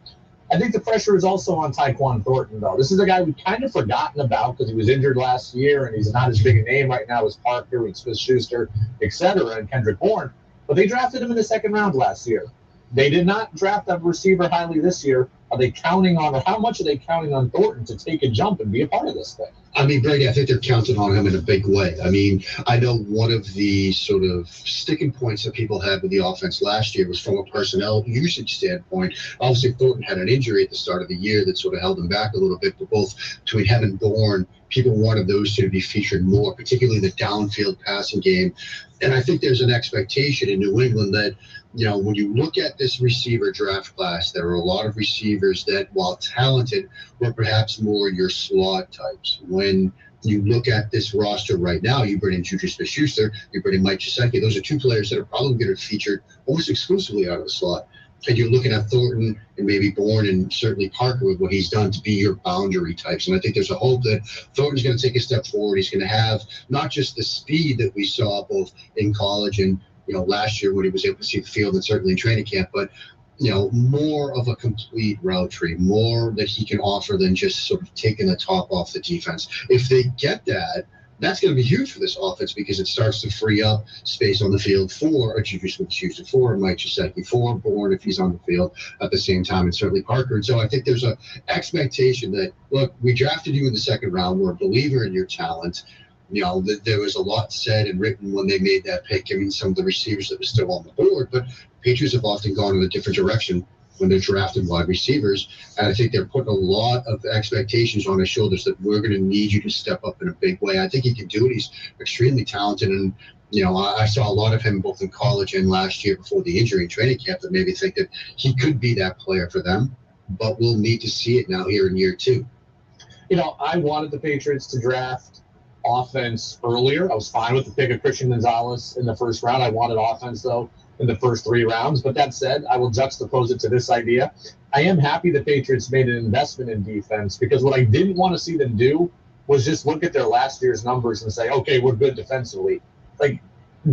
I think the pressure is also on Tyquan Thornton, though. This is a guy we've kind of forgotten about because he was injured last year, and he's not as big a name right now as Parker and Smith-Schuster, et cetera, and Kendrick Bourne. But they drafted him in the second round last year. They did not draft a receiver highly this year. Are they counting on, or how much are they counting on Thornton to take a jump and be a part of this thing? I mean, Brady, I think they're counting on him in a big way. I mean, I know one of the sort of sticking points that people had with the offense last year was from a personnel usage standpoint. Obviously, Thornton had an injury at the start of the year that sort of held him back a little bit, but both between him and Bourne, people wanted those two to be featured more, particularly the downfield passing game. And I think there's an expectation in New England that, you know, when you look at this receiver draft class, there are a lot of receivers that, while talented, were perhaps more your slot types. When you look at this roster right now, you bring in Juju Smith-Schuster, you bring in Mike Gesicki. Those are two players that are probably going to be featured almost exclusively out of the slot. And you're looking at Thornton and maybe Bourne and certainly Parker with what he's done to be your boundary types. And I think there's a hope that Thornton's going to take a step forward. He's going to have not just the speed that we saw both in college and, you know, last year when he was able to see the field and certainly in training camp, but, you know, more of a complete route tree, more that he can offer than just sort of taking the top off the defense. If they get that, that's going to be huge for this offense because it starts to free up space on the field for a Juju Smith-Schuster, for Mike Gesicki, for Bourne if he's on the field at the same time, and certainly Parker. And so I think there's an expectation that, look, we drafted you in the second round. We're a believer in your talent. You know, there was a lot said and written when they made that pick. I mean, some of the receivers that were still on the board, but Patriots have often gone in a different direction when they're drafting wide receivers. And I think they're putting a lot of expectations on his shoulders that we're going to need you to step up in a big way. I think he can do it. He's extremely talented. And, you know, I saw a lot of him both in college and last year before the injury in training camp that made me think that he could be that player for them. But we'll need to see it now here in year two. You know, I wanted the Patriots to draft offense earlier. I was fine with the pick of Christian Gonzalez in the first round. I wanted offense, though, in the first 3 rounds. But that said, I will juxtapose it to this idea. I am happy the Patriots made an investment in defense because what I didn't want to see them do was just look at their last year's numbers and say, okay, we're good defensively. Like,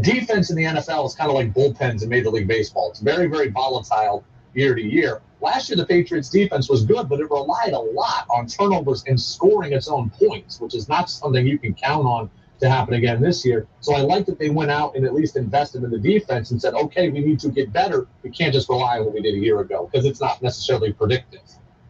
defense in the NFL is kind of like bullpens in Major League Baseball. It's very, very volatile year to year. Last year, the Patriots defense was good, but it relied a lot on turnovers and scoring its own points, which is not something you can count on to happen again this year. So I like that they went out and at least invested in the defense and said, okay, we need to get better. We can't just rely on what we did a year ago because it's not necessarily predictive.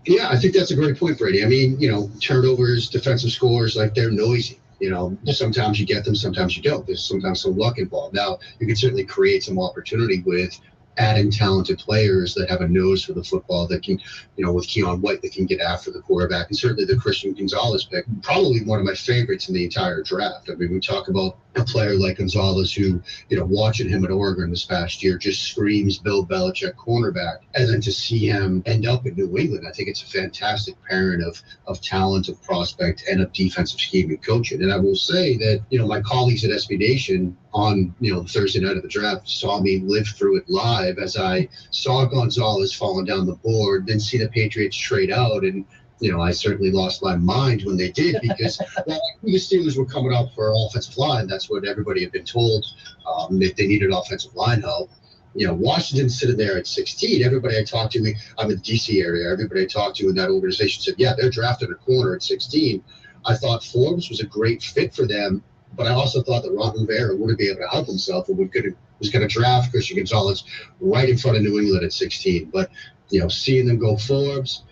Yeah, I think that's a great point, Brady. I mean, you know, turnovers, defensive scores, like they're noisy. You know, sometimes you get them, sometimes you don't. There's sometimes some luck involved. Now, you can certainly create some opportunity with adding talented players that have a nose for the football that can, you know, with Keon White that can get after the quarterback, and certainly the Christian Gonzalez pick, probably one of my favorites in the entire draft. I mean, we talk about a player like Gonzalez who, you know, watching him at Oregon this past year just screams Bill Belichick cornerback, and then to see him end up in New England, I think it's a fantastic pairing of talent, of prospect, and of defensive scheme and coaching. And I will say that, you know, my colleagues at SB Nation on, you know, the Thursday night of the draft saw me live through it live as I saw Gonzalez falling down the board, then see the Patriots trade out, and, you know, I certainly lost my mind when they did because well, the Steelers were coming up for offensive line. That's what everybody had been told, that they needed offensive line help. You know, Washington sitting there at 16. Everybody I talked to, I'm in the D.C. area, everybody I talked to in that organization said, yeah, they're drafting a corner at 16. I thought Forbes was a great fit for them, but I also thought that Ron Rivera wouldn't be able to help himself and was going to draft Christian Gonzalez right in front of New England at 16. But, you know, seeing them go Forbes,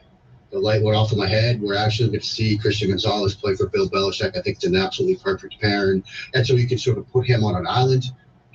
the light went off in my head. We're actually going to see Christian Gonzalez play for Bill Belichick. I think it's an absolutely perfect pairing. And so you can sort of put him on an island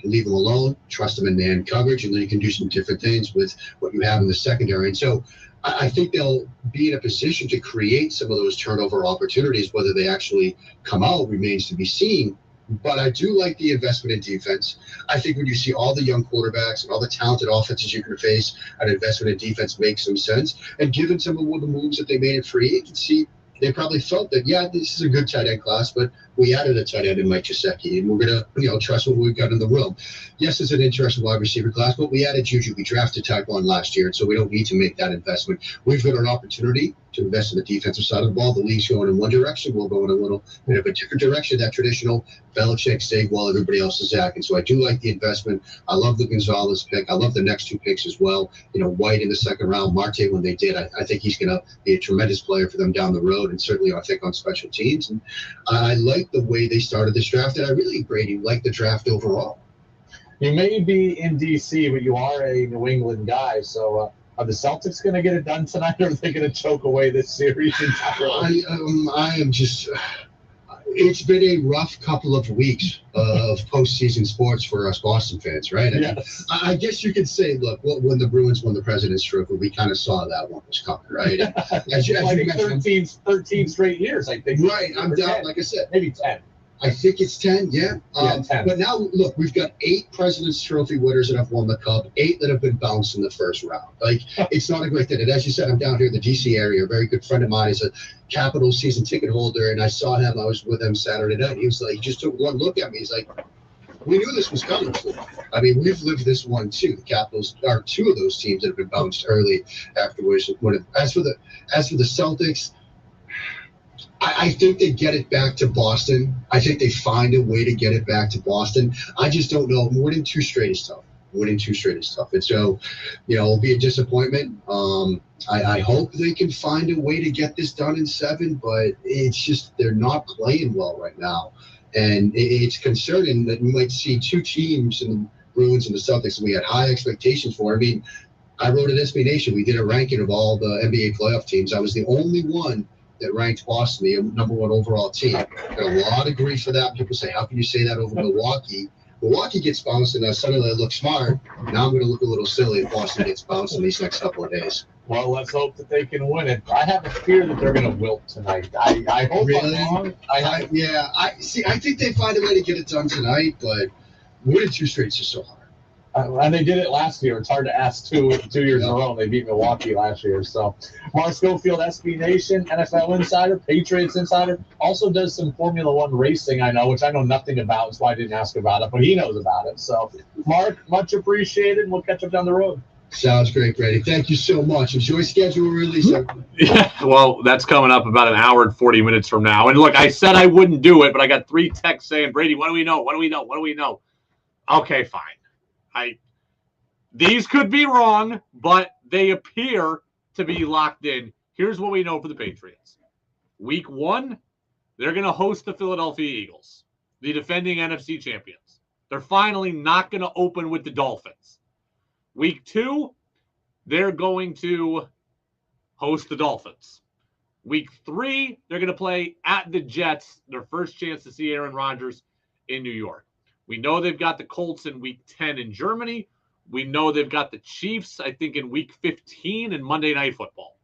and leave him alone, trust him in man coverage, and then you can do some different things with what you have in the secondary. And so I think they'll be in a position to create some of those turnover opportunities. Whether they actually come out remains to be seen. But I do like the investment in defense. I think when you see all the young quarterbacks and all the talented offenses you can face, an investment in defense makes some sense. And given some of the moves that they made in free agency, they probably felt that, yeah, this is a good tight end class, but we added a tight end in Mike Gesicki, and we're going to, you know, trust what we've got in the room. Yes, it's an interesting wide receiver class, but we added Juju. We drafted Tyquan last year, and so we don't need to make that investment. We've got an opportunity to invest in the defensive side of the ball. The league's going in one direction. We'll go in a little bit of a different direction, that traditional Belichick stay while everybody else is acting. So I do like the investment. I love the Gonzalez pick. I love the next 2 picks as well. You know, White in the second round, Marte when they did. I think he's going to be a tremendous player for them down the road, and certainly I think on special teams. And I like the way they started this draft, and I really, Brady, like the draft overall. You may be in D.C., but you are a New England guy, so are the Celtics going to get it done tonight, or are they going to choke away this series entirely? I am just It's been a rough couple of weeks of postseason sports for us Boston fans, right? I mean, I guess you could say, look, when the Bruins won the President's Trophy, we kind of saw that one was coming, right? As you mentioned, 13 straight years, I think. Right, I'm down, like I said. Maybe 10. I think it's 10, yeah. 10. But now, look, we've got 8 President's Trophy winners that have won the Cup, 8 that have been bounced in the first round. Like, it's not a great thing. And as you said, I'm down here in the D.C. area. A very good friend of mine is a Capitals season ticket holder, and I saw him. I was with him Saturday night. He was like, he just took one look at me. He's like, we knew this was coming. I mean, we've lived this one too. The Capitals are 2 of those teams that have been bounced early afterwards. As for the Celtics, I think they get it back to Boston. I think they find a way to get it back to Boston. I just don't know. Winning 2 straight is tough. And so, it'll be a disappointment. I hope they can find a way to get this done in 7, but it's just they're not playing well right now. And it's concerning that we might see 2 teams in the Bruins and the Celtics that we had high expectations for. I mean, I wrote at SB Nation. We did a ranking of all the NBA playoff teams. I was the only one that ranked Boston the number 1 overall team. Got a lot of grief for that. People say, how can you say that over Milwaukee? Milwaukee gets bounced, and suddenly I look smart. Now I'm going to look a little silly if Boston gets bounced in these next couple of days. Well, let's hope that they can win it. I have a fear that they're going to wilt tonight. I hope really? I'm wrong. I think they find a way to get it done tonight, but winning 2 straight is just so hard. And they did it last year. It's hard to ask 2 years in a row. They beat Milwaukee last year. So, Mark Schofield, SB Nation, NFL Insider, Patriots Insider, also does some Formula One racing, I know, which I know nothing about. That's why I didn't ask about it, but he knows about it. So, Mark, much appreciated. We'll catch up down the road. Sounds great, Brady. Thank you so much. Enjoy schedule release. Yeah, well, that's coming up about an hour and 40 minutes from now. And look, I said I wouldn't do it, but I got 3 texts saying, Brady, what do we know? What do we know? What do we know? Okay, fine. These could be wrong, but they appear to be locked in. Here's what we know for the Patriots. Week 1, they're going to host the Philadelphia Eagles, the defending NFC champions. They're finally not going to open with the Dolphins. Week 2, they're going to host the Dolphins. Week 3, they're going to play at the Jets, their first chance to see Aaron Rodgers in New York. We know they've got the Colts in Week 10 in Germany. We know they've got the Chiefs, I think, in Week 15 in Monday Night Football.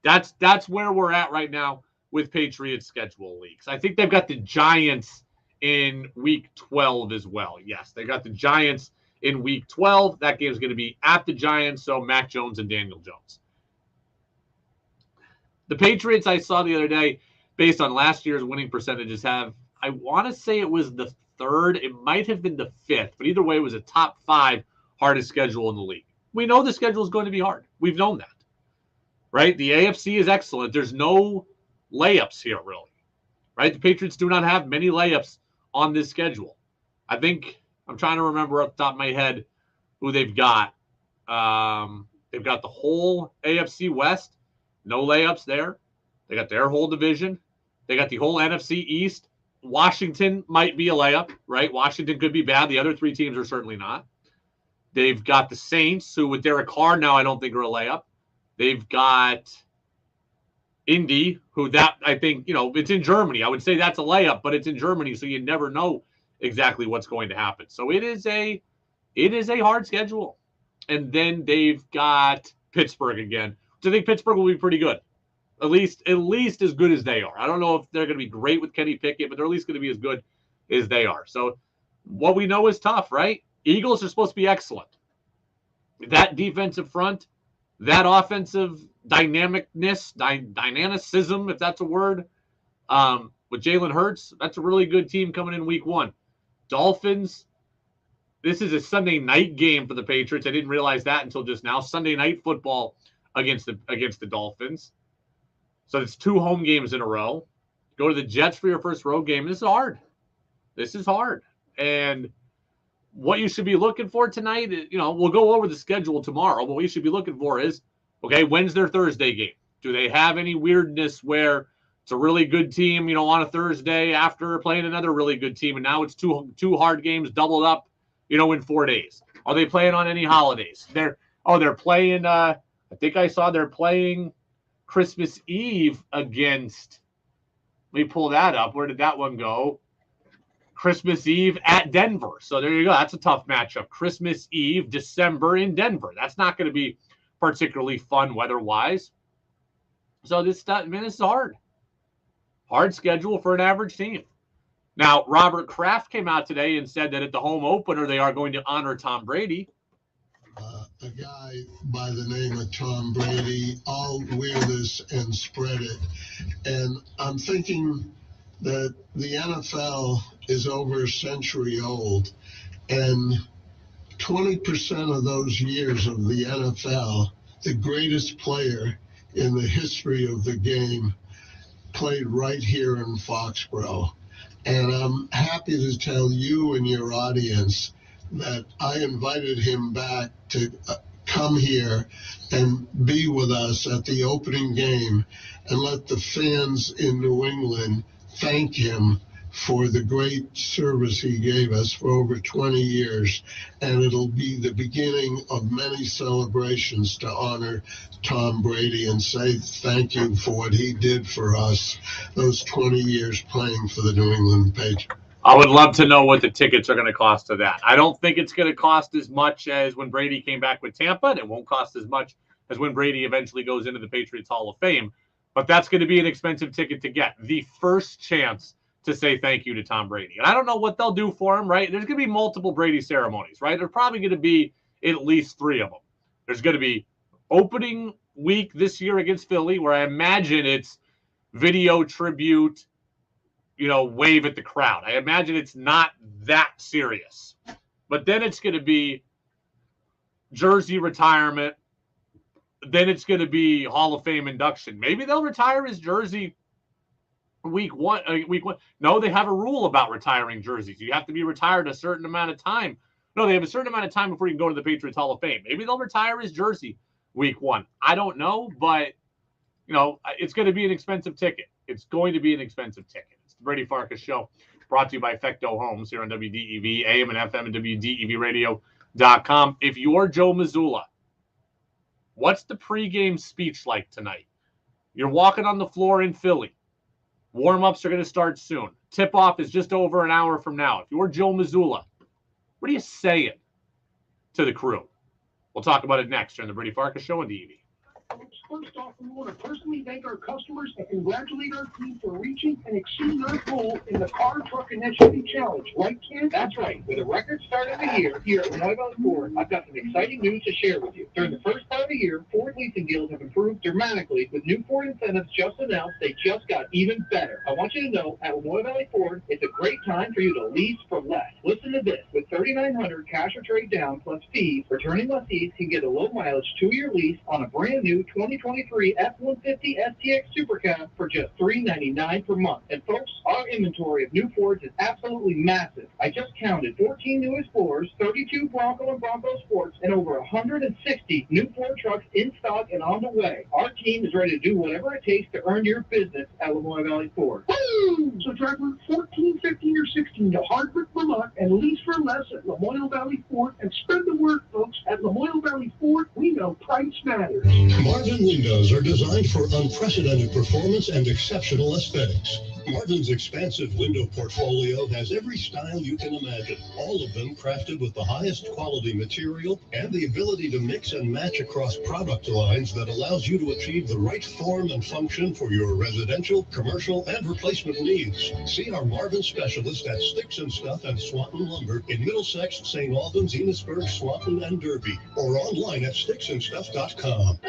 That's where we're at right now with Patriots schedule leaks. I think they've got the Giants in Week 12 as well. Yes, they got the Giants in Week 12. That game's going to be at the Giants, so Mac Jones and Daniel Jones. The Patriots I saw the other day, based on last year's winning percentages, have, I want to say it was the 3rd. It might have been the 5th, but either way, it was a top 5 hardest schedule in the league. We know the schedule is going to be hard. We've known that, right? The AFC is excellent. There's no layups here, really, right? The Patriots do not have many layups on this schedule. I think I'm trying to remember off the top of my head who they've got. They've got the whole AFC West, no layups there. They got their whole division. They got the whole NFC East. Washington might be a layup, right? Washington could be bad. The other 3 teams are certainly not. They've got the Saints, who with Derek Carr now I don't think are a layup. They've got Indy, who that I think, it's in Germany. I would say that's a layup, but it's in Germany, so you never know exactly what's going to happen. So it is a hard schedule. And then they've got Pittsburgh again. So I think Pittsburgh will be pretty good. At least as good as they are. I don't know if they're going to be great with Kenny Pickett, but they're at least going to be as good as they are. So what we know is tough, right? Eagles are supposed to be excellent. That defensive front, that offensive dynamicism, if that's a word, with Jalen Hurts, that's a really good team coming in Week 1. Dolphins, this is a Sunday night game for the Patriots. I didn't realize that until just now. Sunday night football against the Dolphins. So it's 2 home games in a row. Go to the Jets for your first road game. This is hard. And what you should be looking for tonight, we'll go over the schedule tomorrow, but what you should be looking for is, okay, when's their Thursday game? Do they have any weirdness where it's a really good team, on a Thursday after playing another really good team, and now it's two hard games doubled up, in 4 days? Are they playing on any holidays? They're playing, I think I saw they're playing Christmas Eve against Let me pull that up. Where did that one go? Christmas Eve at Denver. So there you go. That's a tough matchup. Christmas Eve, December in Denver. That's not going to be particularly fun weather-wise. So this is hard. Hard schedule for an average team. Now, Robert Kraft came out today and said that at the home opener, they are going to honor Tom Brady. A guy by the name of Tom Brady, I'll wear this and spread it. And I'm thinking that the NFL is over a century old, and 20% of those years of the NFL, the greatest player in the history of the game played right here in Foxborough. And I'm happy to tell you and your audience that I invited him back to come here and be with us at the opening game and let the fans in New England thank him for the great service he gave us for over 20 years. And it'll be the beginning of many celebrations to honor Tom Brady and say thank you for what he did for us those 20 years playing for the New England Patriots. I would love to know what the tickets are going to cost to that. I don't think it's going to cost as much as when Brady came back with Tampa, and it won't cost as much as when Brady eventually goes into the Patriots Hall of Fame. But that's going to be an expensive ticket to get. The first chance to say thank you to Tom Brady. And I don't know what they'll do for him, right? There's going to be multiple Brady ceremonies, right? There's probably going to be at least 3 of them. There's going to be opening week this year against Philly, where I imagine it's video tribute, wave at the crowd. I imagine it's not that serious. But then it's going to be jersey retirement. Then it's going to be Hall of Fame induction. Maybe they'll retire his jersey week one. No, they have a rule about retiring jerseys. You have to be retired a certain amount of time. No, they have a certain amount of time before you can go to the Patriots Hall of Fame. Maybe they'll retire his jersey week one. I don't know, but it's going to be an expensive ticket. It's going to be an expensive ticket. It's the Brady Farkas Show, brought to you by Fecto Homes here on WDEV, AM and FM, and WDEVradio.com. If you're Joe Mazzulla, what's the pregame speech like tonight? You're walking on the floor in Philly. Warm-ups are going to start soon. Tip-off is just over an hour from now. If you're Joe Mazzulla, what are you saying to the crew? We'll talk about it next here on the Brady Farkas Show on DEV. First off, we want to personally thank our customers and congratulate our team for reaching and exceeding our goal in the Car, Truck, and SUV Challenge. Right, Ken? That's right. With a record start of the year here at Lenoir Valley Ford, I've got some exciting news to share with you. During the first part of the year, Ford leasing deals have improved dramatically. With new Ford incentives just announced, they just got even better. I want you to know, at Lenoir Valley Ford, it's a great time for you to lease for less. Listen to this. With $3,900 cash or trade down plus fees, returning lessees can get a low mileage 2-year lease on a brand new 2023 F-150 STX Super Cab for just $399 per month. And folks, our inventory of new Fords is absolutely massive. I just counted 14 new Explorers, 32 Bronco and Bronco Sports, and over 160 new Ford trucks in stock and on the way. Our team is ready to do whatever it takes to earn your business at Lenoir Valley Ford. Woo! So drive Route 14, 15, or 16 to Hardwick, Vermont, and lease for less at Lamoille Valley Ford, and spread the word, folks. At Lamoille Valley Ford, we know price matters. Marvin windows are designed for unprecedented performance and exceptional aesthetics. Marvin's expansive window portfolio has every style you can imagine, all of them crafted with the highest quality material and the ability to mix and match across product lines that allows you to achieve the right form and function for your residential, commercial, and replacement needs. See our Marvin specialist at Sticks and Stuff and Swanton Lumber in Middlesex, St. Albans, Enosburg, Swanton, and Derby, or online at sticksandstuff.com.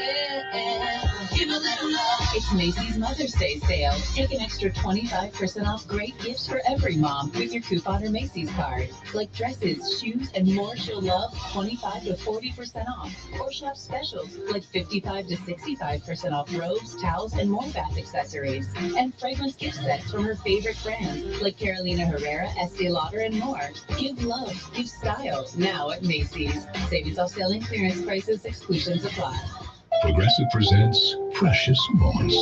It's Macy's Mother's Day sale. Take an extra 25% off great gifts for every mom with your coupon or Macy's card. Like dresses, shoes, and more she'll love, 25 to 40% off. Or shop specials like 55 to 65% off robes, towels, and more bath accessories. And fragrance gift sets from her favorite brands like Carolina Herrera, Estee Lauder, and more. Give love, give style, now at Macy's. Savings off sale and clearance prices, exclusions apply. Progressive presents Precious Moments.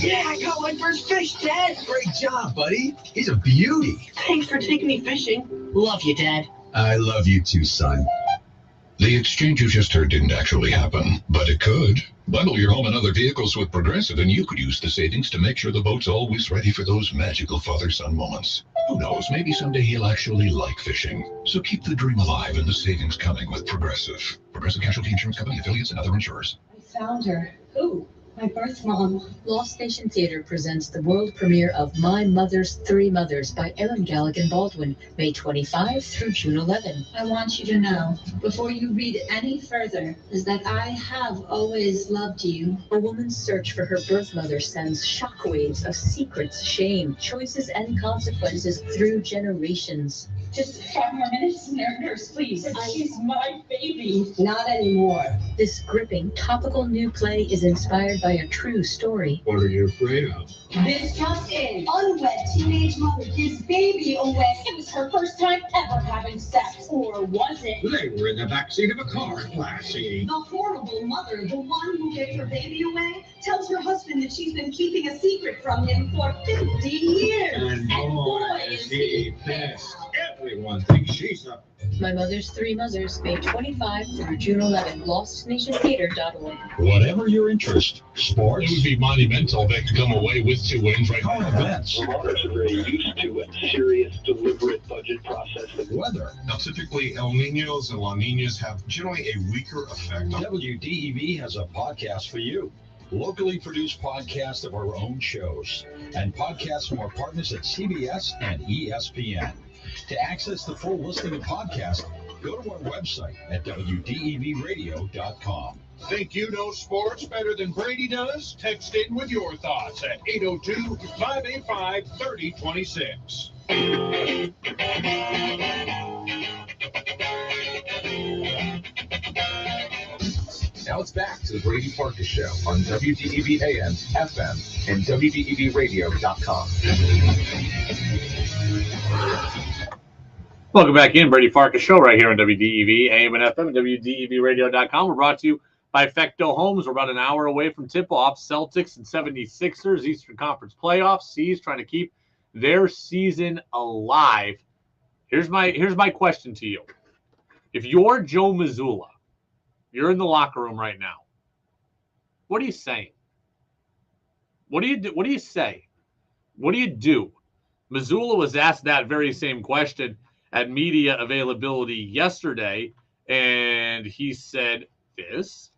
Yeah, I got my first fish, Dad. Great job, buddy. He's a beauty. Thanks for taking me fishing. Love you, Dad. I love you too, son. The exchange you just heard didn't actually happen, but it could. Bundle your home and other vehicles with Progressive, and you could use the savings to make sure the boat's always ready for those magical father-son moments. Who knows, maybe someday he'll actually like fishing. So keep the dream alive and the savings coming with Progressive. Progressive Casualty Insurance Company, affiliates, and other insurers. I found her. Who? My birth mom. Lost Nation Theater presents the world premiere of My Mother's Three Mothers by Erin Galligan Baldwin, May 25 through June 11. I want you to know, before you read any further, is that I have always loved you. A woman's search for her birth mother sends shockwaves of secrets, shame, choices, and consequences through generations. Just 5 more minutes, nurse, please. She's my baby. Not anymore. This gripping, topical new play is inspired by a true story. What are you afraid of? This just in. Unwed teenage mother gives baby away. It was her first time ever having sex. Or was it? They were in the backseat of a car. Classy. The horrible mother, the one who gave her baby away, tells her husband that she's been keeping a secret from him for 50 years. And boy, is he pissed. Everyone thinks she's a... My Mother's Three Mothers, May 25 through June 11. LostNationTheater.org. Whatever your interest, sports. It would be monumental if they could come away with 2 wins right now. Events. Vermonters are very used to a serious, deliberate budget process. Weather. Now, typically, El Niños and La Niñas have generally a weaker effect on... WDEV has a podcast for you. Locally produced podcasts of our own shows and podcasts from our partners at CBS and ESPN. To access the full listing of podcasts, go to our website at WDEVradio.com. Think you know sports better than Brady does? Text in with your thoughts at 802-585-3026. Now it's back to the Brady Farkas Show on WDEV AM, FM, and WDEVradio.com. Welcome back in, Brady Farkas Show right here on WDEV, AM and FM, and WDEVradio.com. We're brought to you by Fecto Homes. We're about an hour away from tip-off. Celtics and 76ers, Eastern Conference playoffs. C's trying to keep their season alive. Here's my question to you. If you're Joe Mazzulla, you're in the locker room right now, what are you saying? What do you do? What do you say? What do you do? Mazzulla was asked that very same question at media availability yesterday, and he said this.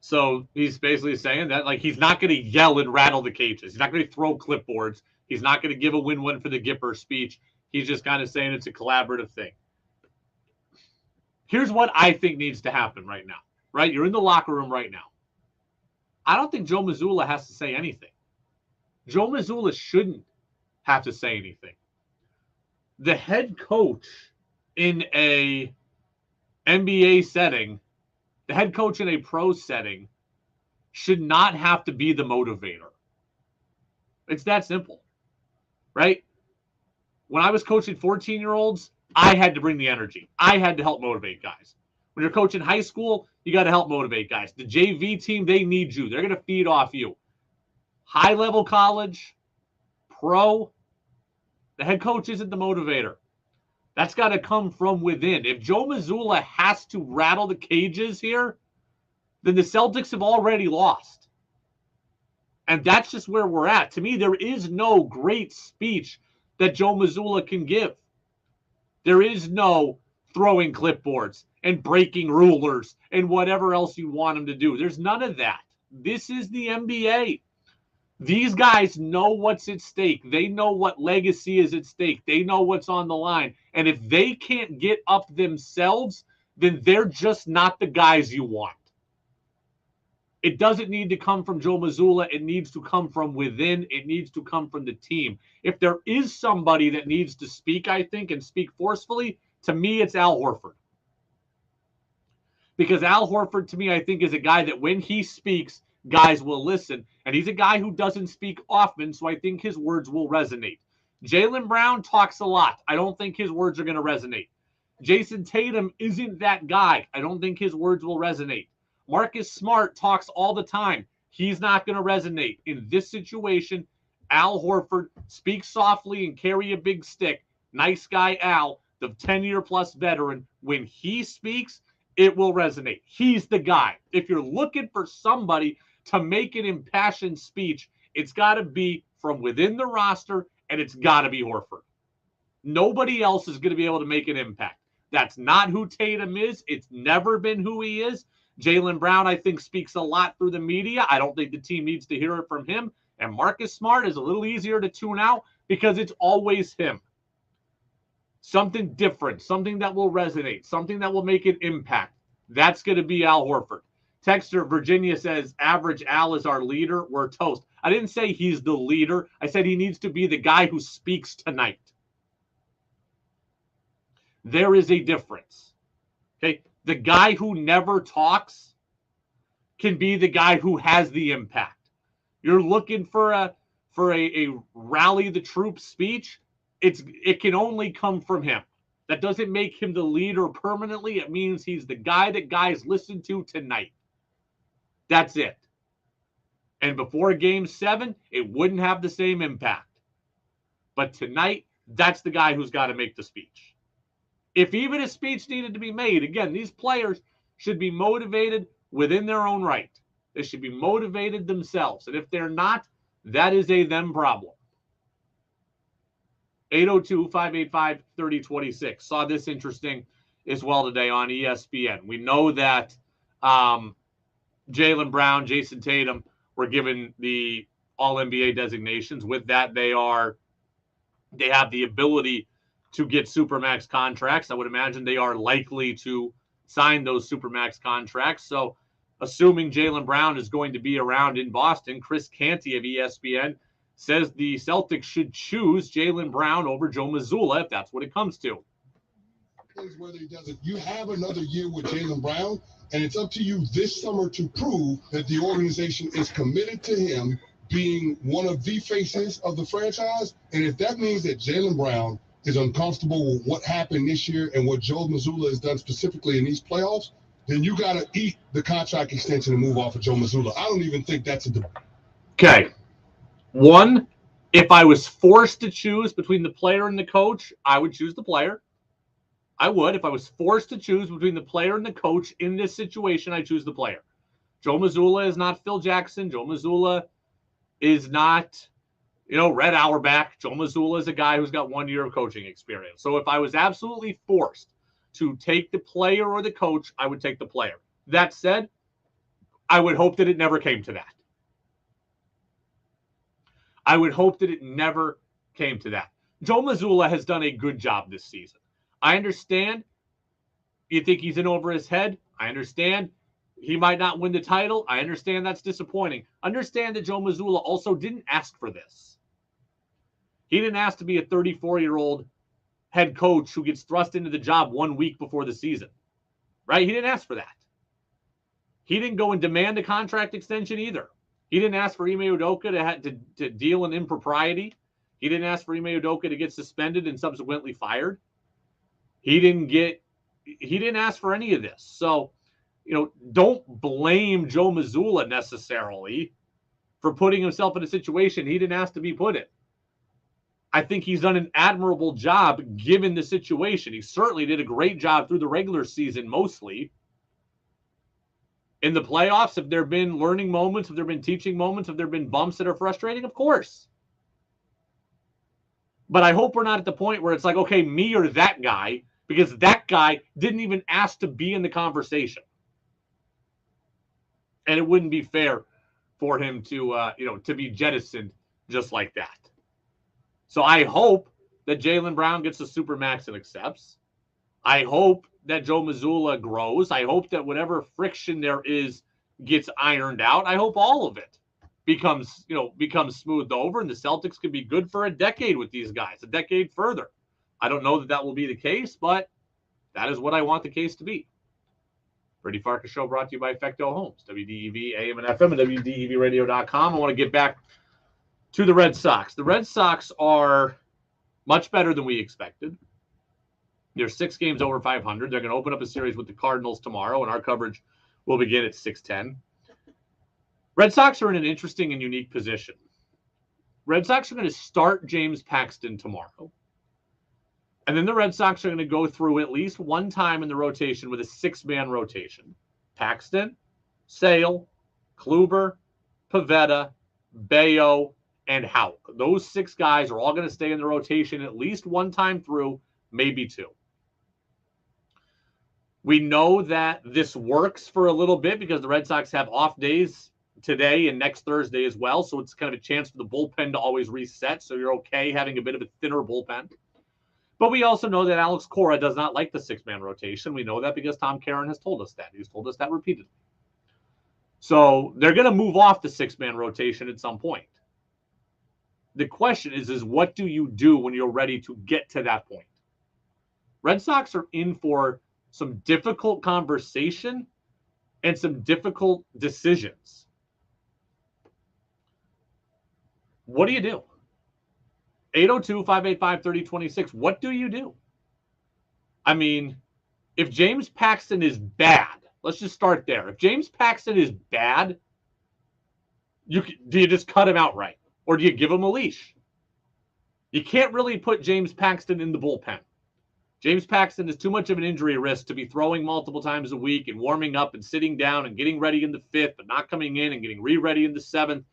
So he's basically saying that, like, he's not going to yell and rattle the cages. He's not going to throw clipboards. He's not going to give a win-win for the Gipper speech. He's just kind of saying it's a collaborative thing. Here's what I think needs to happen right now, right? You're in the locker room right now. I don't think Joe Mazzulla has to say anything. Joe Mazzulla shouldn't have to say anything. The head coach in a NBA setting, the head coach in a pro setting, should not have to be the motivator. It's that simple, right? When I was coaching 14-year-olds, I had to bring the energy. I had to help motivate guys. When you're coaching high school, you got to help motivate guys. The JV team, they need you. They're going to feed off you. High-level college, pro, the head coach isn't the motivator. That's got to come from within. If Joe Mazzulla has to rattle the cages here, then the Celtics have already lost. And that's just where we're at. To me, there is no great speech that Joe Mazzulla can give. There is no throwing clipboards and breaking rulers and whatever else you want him to do. There's none of that. This is the NBA. These guys know what's at stake. They know what legacy is at stake. They know what's on the line. And if they can't get up themselves, then they're just not the guys you want. It doesn't need to come from Joe Mazzulla. It needs to come from within. It needs to come from the team. If there is somebody that needs to speak, I think, and speak forcefully, to me, it's Al Horford. Because Al Horford, to me, I think, is a guy that when he speaks, guys will listen. And he's a guy who doesn't speak often, so I think his words will resonate. Jaylen Brown talks a lot. I don't think his words are going to resonate. Jason Tatum isn't that guy. I don't think his words will resonate. Marcus Smart talks all the time. He's not going to resonate. In this situation, Al Horford speaks softly and carry a big stick. Nice guy Al, the 10-year-plus veteran. When he speaks, it will resonate. He's the guy. If you're looking for somebody to make an impassioned speech, it's got to be from within the roster, and it's got to be Horford. Nobody else is going to be able to make an impact. That's not who Tatum is. It's never been who he is. Jaylen Brown, I think, speaks a lot through the media. I don't think the team needs to hear it from him. And Marcus Smart is a little easier to tune out because it's always him. Something different, something that will resonate, something that will make an impact. That's going to be Al Horford. Texter Virginia says, average Al is our leader. We're toast. I didn't say he's the leader. I said he needs to be the guy who speaks tonight. There is a difference. Okay, the guy who never talks can be the guy who has the impact. You're looking for a rally the troops speech. It can only come from him. That doesn't make him the leader permanently. It means he's the guy that guys listen to tonight. That's it. And before Game 7, it wouldn't have the same impact. But tonight, that's the guy who's got to make the speech. If even a speech needed to be made, again, these players should be motivated within their own right. They should be motivated themselves. And if they're not, that is a them problem. 802-585-3026. Saw this interesting as well today on ESPN. We know that Jaylen Brown, Jason Tatum were given the All-NBA designations. With that, they have the ability to get Supermax contracts. I would imagine they are likely to sign those Supermax contracts. So assuming Jaylen Brown is going to be around in Boston, Chris Canty of ESPN says the Celtics should choose Jaylen Brown over Joe Mazzulla if that's what it comes to. Whether he does it, you have another year with Jaylen Brown, and it's up to you this summer to prove that the organization is committed to him being one of the faces of the franchise. And if that means that Jaylen Brown is uncomfortable with what happened this year and what Joe Mazzulla has done specifically in these playoffs, then you got to eat the contract extension and move off of Joe Mazzulla. I don't even think that's a debate. Okay. One, if I was forced to choose between the player and the coach, I would choose the player. I would. If I was forced to choose between the player and the coach in this situation, I choose the player. Joe Mazzulla is not Phil Jackson. Joe Mazzulla is not, Red Auerbach. Joe Mazzulla is a guy who's got 1 year of coaching experience. So if I was absolutely forced to take the player or the coach, I would take the player. That said, I would hope that it never came to that. I would hope that it never came to that. Joe Mazzulla has done a good job this season. I understand you think he's in over his head. I understand he might not win the title. I understand that's disappointing. Understand that Joe Mazzulla also didn't ask for this. He didn't ask to be a 34-year-old head coach who gets thrust into the job 1 week before the season, right? He didn't ask for that. He didn't go and demand a contract extension either. He didn't ask for Ime Udoka to deal in impropriety. He didn't ask for Ime Udoka to get suspended and subsequently fired. He didn't ask for any of this. So, don't blame Joe Mazzulla necessarily for putting himself in a situation he didn't ask to be put in. I think he's done an admirable job given the situation. He certainly did a great job through the regular season mostly. In the playoffs, have there been learning moments? Have there been teaching moments? Have there been bumps that are frustrating? Of course. But I hope we're not at the point where it's like, okay, me or that guy, because that guy didn't even ask to be in the conversation. And it wouldn't be fair for him to be jettisoned just like that. So I hope that Jaylen Brown gets a Supermax and accepts. I hope that Joe Mazzulla grows. I hope that whatever friction there is gets ironed out. I hope all of it becomes smoothed over, and the Celtics can be good for a decade with these guys, a decade further. I don't know that will be the case, but that is what I want the case to be. Brady Farkas Show brought to you by Effecto Homes, WDEV, AM and FM, and WDEVradio.com. I want to get back to the Red Sox. The Red Sox are much better than we expected. They're 6 games over 500. They're going to open up a series with the Cardinals tomorrow, and our coverage will begin at 6:10. Red Sox are in an interesting and unique position. Red Sox are going to start James Paxton tomorrow. And then the Red Sox are going to go through at least one time in the rotation with a 6-man rotation. Paxton, Sale, Kluber, Pivetta, Bayo, and Houck. Those 6 guys are all going to stay in the rotation at least one time through, maybe 2. We know that this works for a little bit because the Red Sox have off days today and next Thursday as well. So it's kind of a chance for the bullpen to always reset. So you're okay having a bit of a thinner bullpen. But we also know that Alex Cora does not like the 6-man rotation. We know that because Tom Caron has told us that. He's told us that repeatedly. So they're going to move off the 6-man rotation at some point. The question is what do you do when you're ready to get to that point? Red Sox are in for some difficult conversation and some difficult decisions. What do you do? 802-585-3026. What do you do? I mean, if James Paxton is bad, let's just start there. If James Paxton is bad, do you just cut him outright? Or do you give him a leash? You can't really put James Paxton in the bullpen. James Paxton is too much of an injury risk to be throwing multiple times a week and warming up and sitting down and getting ready in the 5th, but not coming in and getting re-ready in the 7th.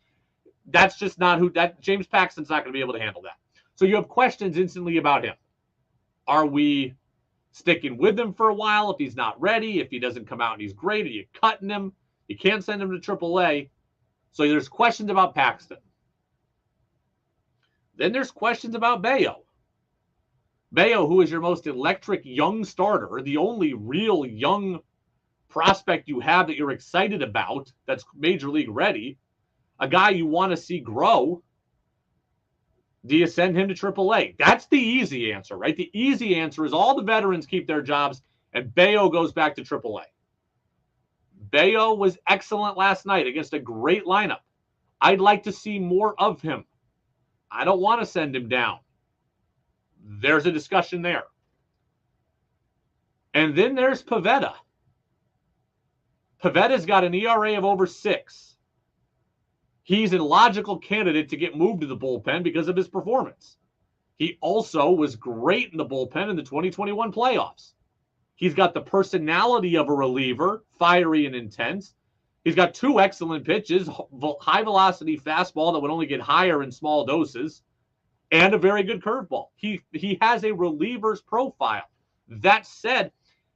That's just not James Paxton's not going to be able to handle that. So you have questions instantly about him. Are we sticking with him for a while if he's not ready? If he doesn't come out and he's great, are you cutting him? You can't send him to AAA. So there's questions about Paxton. Then there's questions about Bayo. Bayo, who is your most electric young starter, the only real young prospect you have that you're excited about that's major league ready, a guy you want to see grow. Do you send him to AAA? That's the easy answer, right? The easy answer is all the veterans keep their jobs and Bayo goes back to AAA. Bayo was excellent last night against a great lineup. I'd like to see more of him. I don't want to send him down. There's a discussion there. And then there's Pivetta. Pavetta's got an ERA of over 6. He's a logical candidate to get moved to the bullpen because of his performance. He also was great in the bullpen in the 2021 playoffs. He's got the personality of a reliever, fiery and intense. He's got 2 excellent pitches, high-velocity fastball that would only get higher in small doses, and a very good curveball. He has a reliever's profile. That said,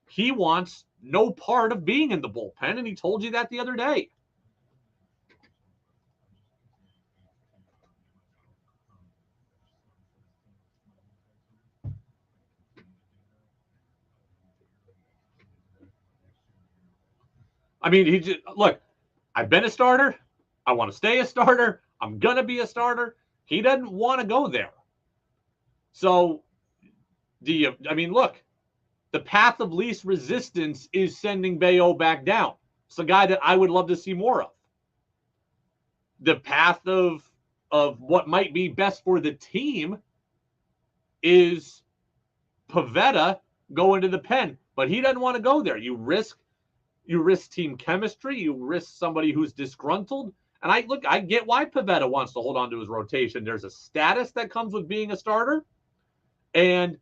he wants no part of being in the bullpen, and he told you that the other day. I mean, look, I've been a starter. I want to stay a starter. I'm going to be a starter. He doesn't want to go there. So, look, the path of least resistance is sending Bayo back down. It's a guy that I would love to see more of. The path of what might be best for the team is Pivetta going to the pen, but he doesn't want to go there. You risk team chemistry. You risk somebody who's disgruntled. And I get why Pivetta wants to hold on to his rotation. There's a status that comes with being a starter. And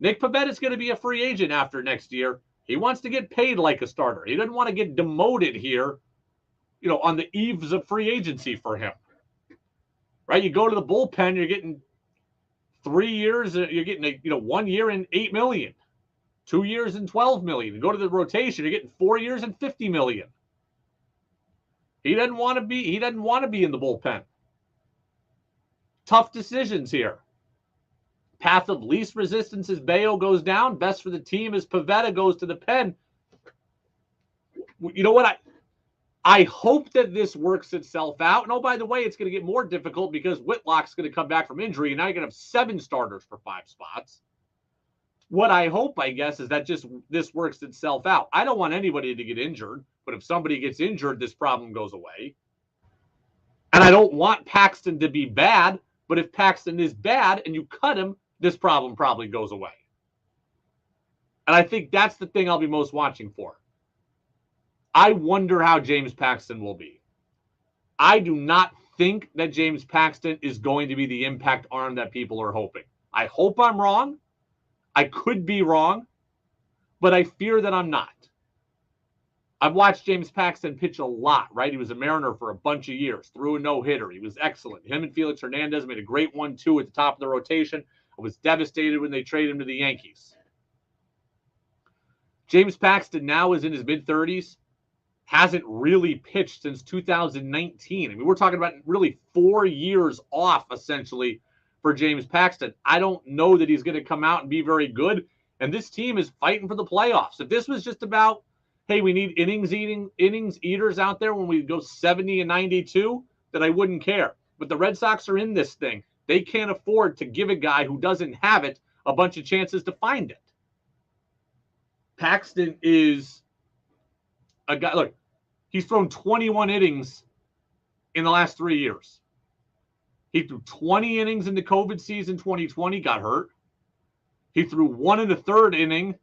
Nick Pivetta is going to be a free agent after next year. He wants to get paid like a starter. He doesn't want to get demoted here, on the eves of free agency for him. Right? You go to the bullpen, you're getting 3 years, you're getting 1 year and $8 million. 2 years and $12 million. You go to the rotation, you're getting 4 years and $50 million. He doesn't want to be in the bullpen. Tough decisions here. Path of least resistance is Bayo goes down. Best for the team is Pivetta goes to the pen. You know what? I hope that this works itself out. And oh, by the way, it's going to get more difficult because Whitlock's going to come back from injury, and now you're going to have 7 starters for 5 spots. What I hope, I guess, is that just this works itself out. I don't want anybody to get injured, but if somebody gets injured, this problem goes away. And I don't want Paxton to be bad, but if Paxton is bad and you cut him, this problem probably goes away. And I think that's the thing I'll be most watching for. I wonder how James Paxton will be. I do not think that James Paxton is going to be the impact arm that people are hoping. I hope I'm wrong. I could be wrong, but I fear that I'm not. I've watched James Paxton pitch a lot, right? He was a Mariner for a bunch of years, threw a no-hitter. He was excellent. Him and Felix Hernandez made a great 1-2 at the top of the rotation. I was devastated when they traded him to the Yankees. James Paxton now is in his mid-30s, hasn't really pitched since 2019. I mean, we're talking about really 4 years off, essentially, for James Paxton. I don't know that he's going to come out and be very good, and this team is fighting for the playoffs. If this was just about, hey, we need innings eaters out there when we go 70 and 92, then I wouldn't care. But the Red Sox are in this thing. They can't afford to give a guy who doesn't have it a bunch of chances to find it. Paxton is a guy, look, he's thrown 21 innings in the last 3 years. He threw 20 innings in the COVID season 2020, got hurt. He threw 1 1/3 inning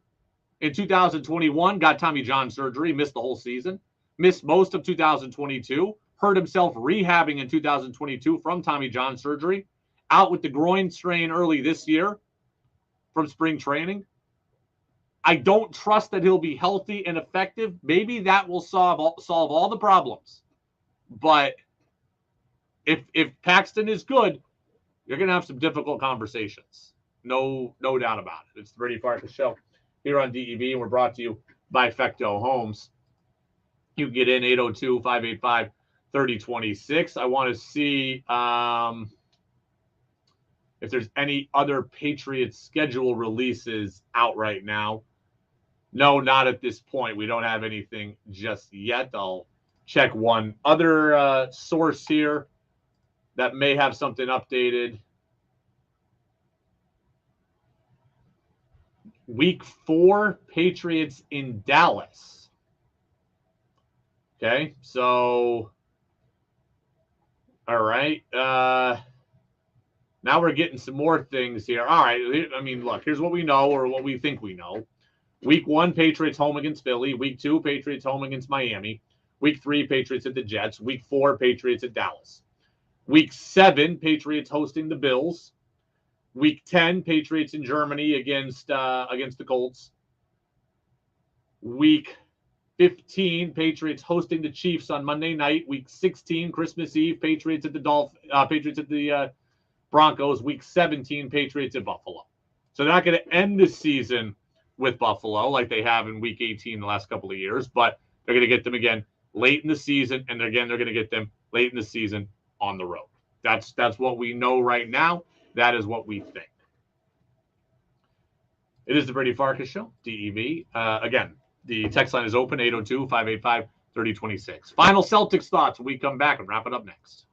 in 2021, got Tommy John surgery, missed the whole season, missed most of 2022, hurt himself rehabbing in 2022 from Tommy John surgery, out with the groin strain early this year from spring training. I don't trust that he'll be healthy and effective. Maybe that will solve all the problems. But if Paxton is good, you're going to have some difficult conversations. No doubt about it. It's the Brady Farkas Show here on DEV, and we're brought to you by Fecto Homes. You can get in 802-585-3026. I want to see if there's any other Patriots schedule releases out right now. No, not at this point. We don't have anything just yet. I'll check one other source here that may have something updated. Week 4, Patriots in Dallas. Okay, so, all right. Now we're getting some more things here. All right, I mean, look, here's what we know, or what we think we know. Week 1, Patriots home against Philly. Week 2, Patriots home against Miami. Week 3, Patriots at the Jets. Week 4, Patriots at Dallas. Week 7, Patriots hosting the Bills. Week 10, Patriots in Germany against the Colts. Week 15, Patriots hosting the Chiefs on Monday night. Week 16, Christmas Eve, Patriots at the Broncos. Week 17, Patriots at Buffalo. So they're not going to end the season with Buffalo like they have in Week 18 the last couple of years, but they're going to get them again late in the season, and again they're going to get them late in the season on the road. That's what we know right now. That is what we think. It is the Brady Farkas Show, DEV. Again, the text line is open, 802-585-3026. Final Celtics thoughts when we come back and wrap it up next.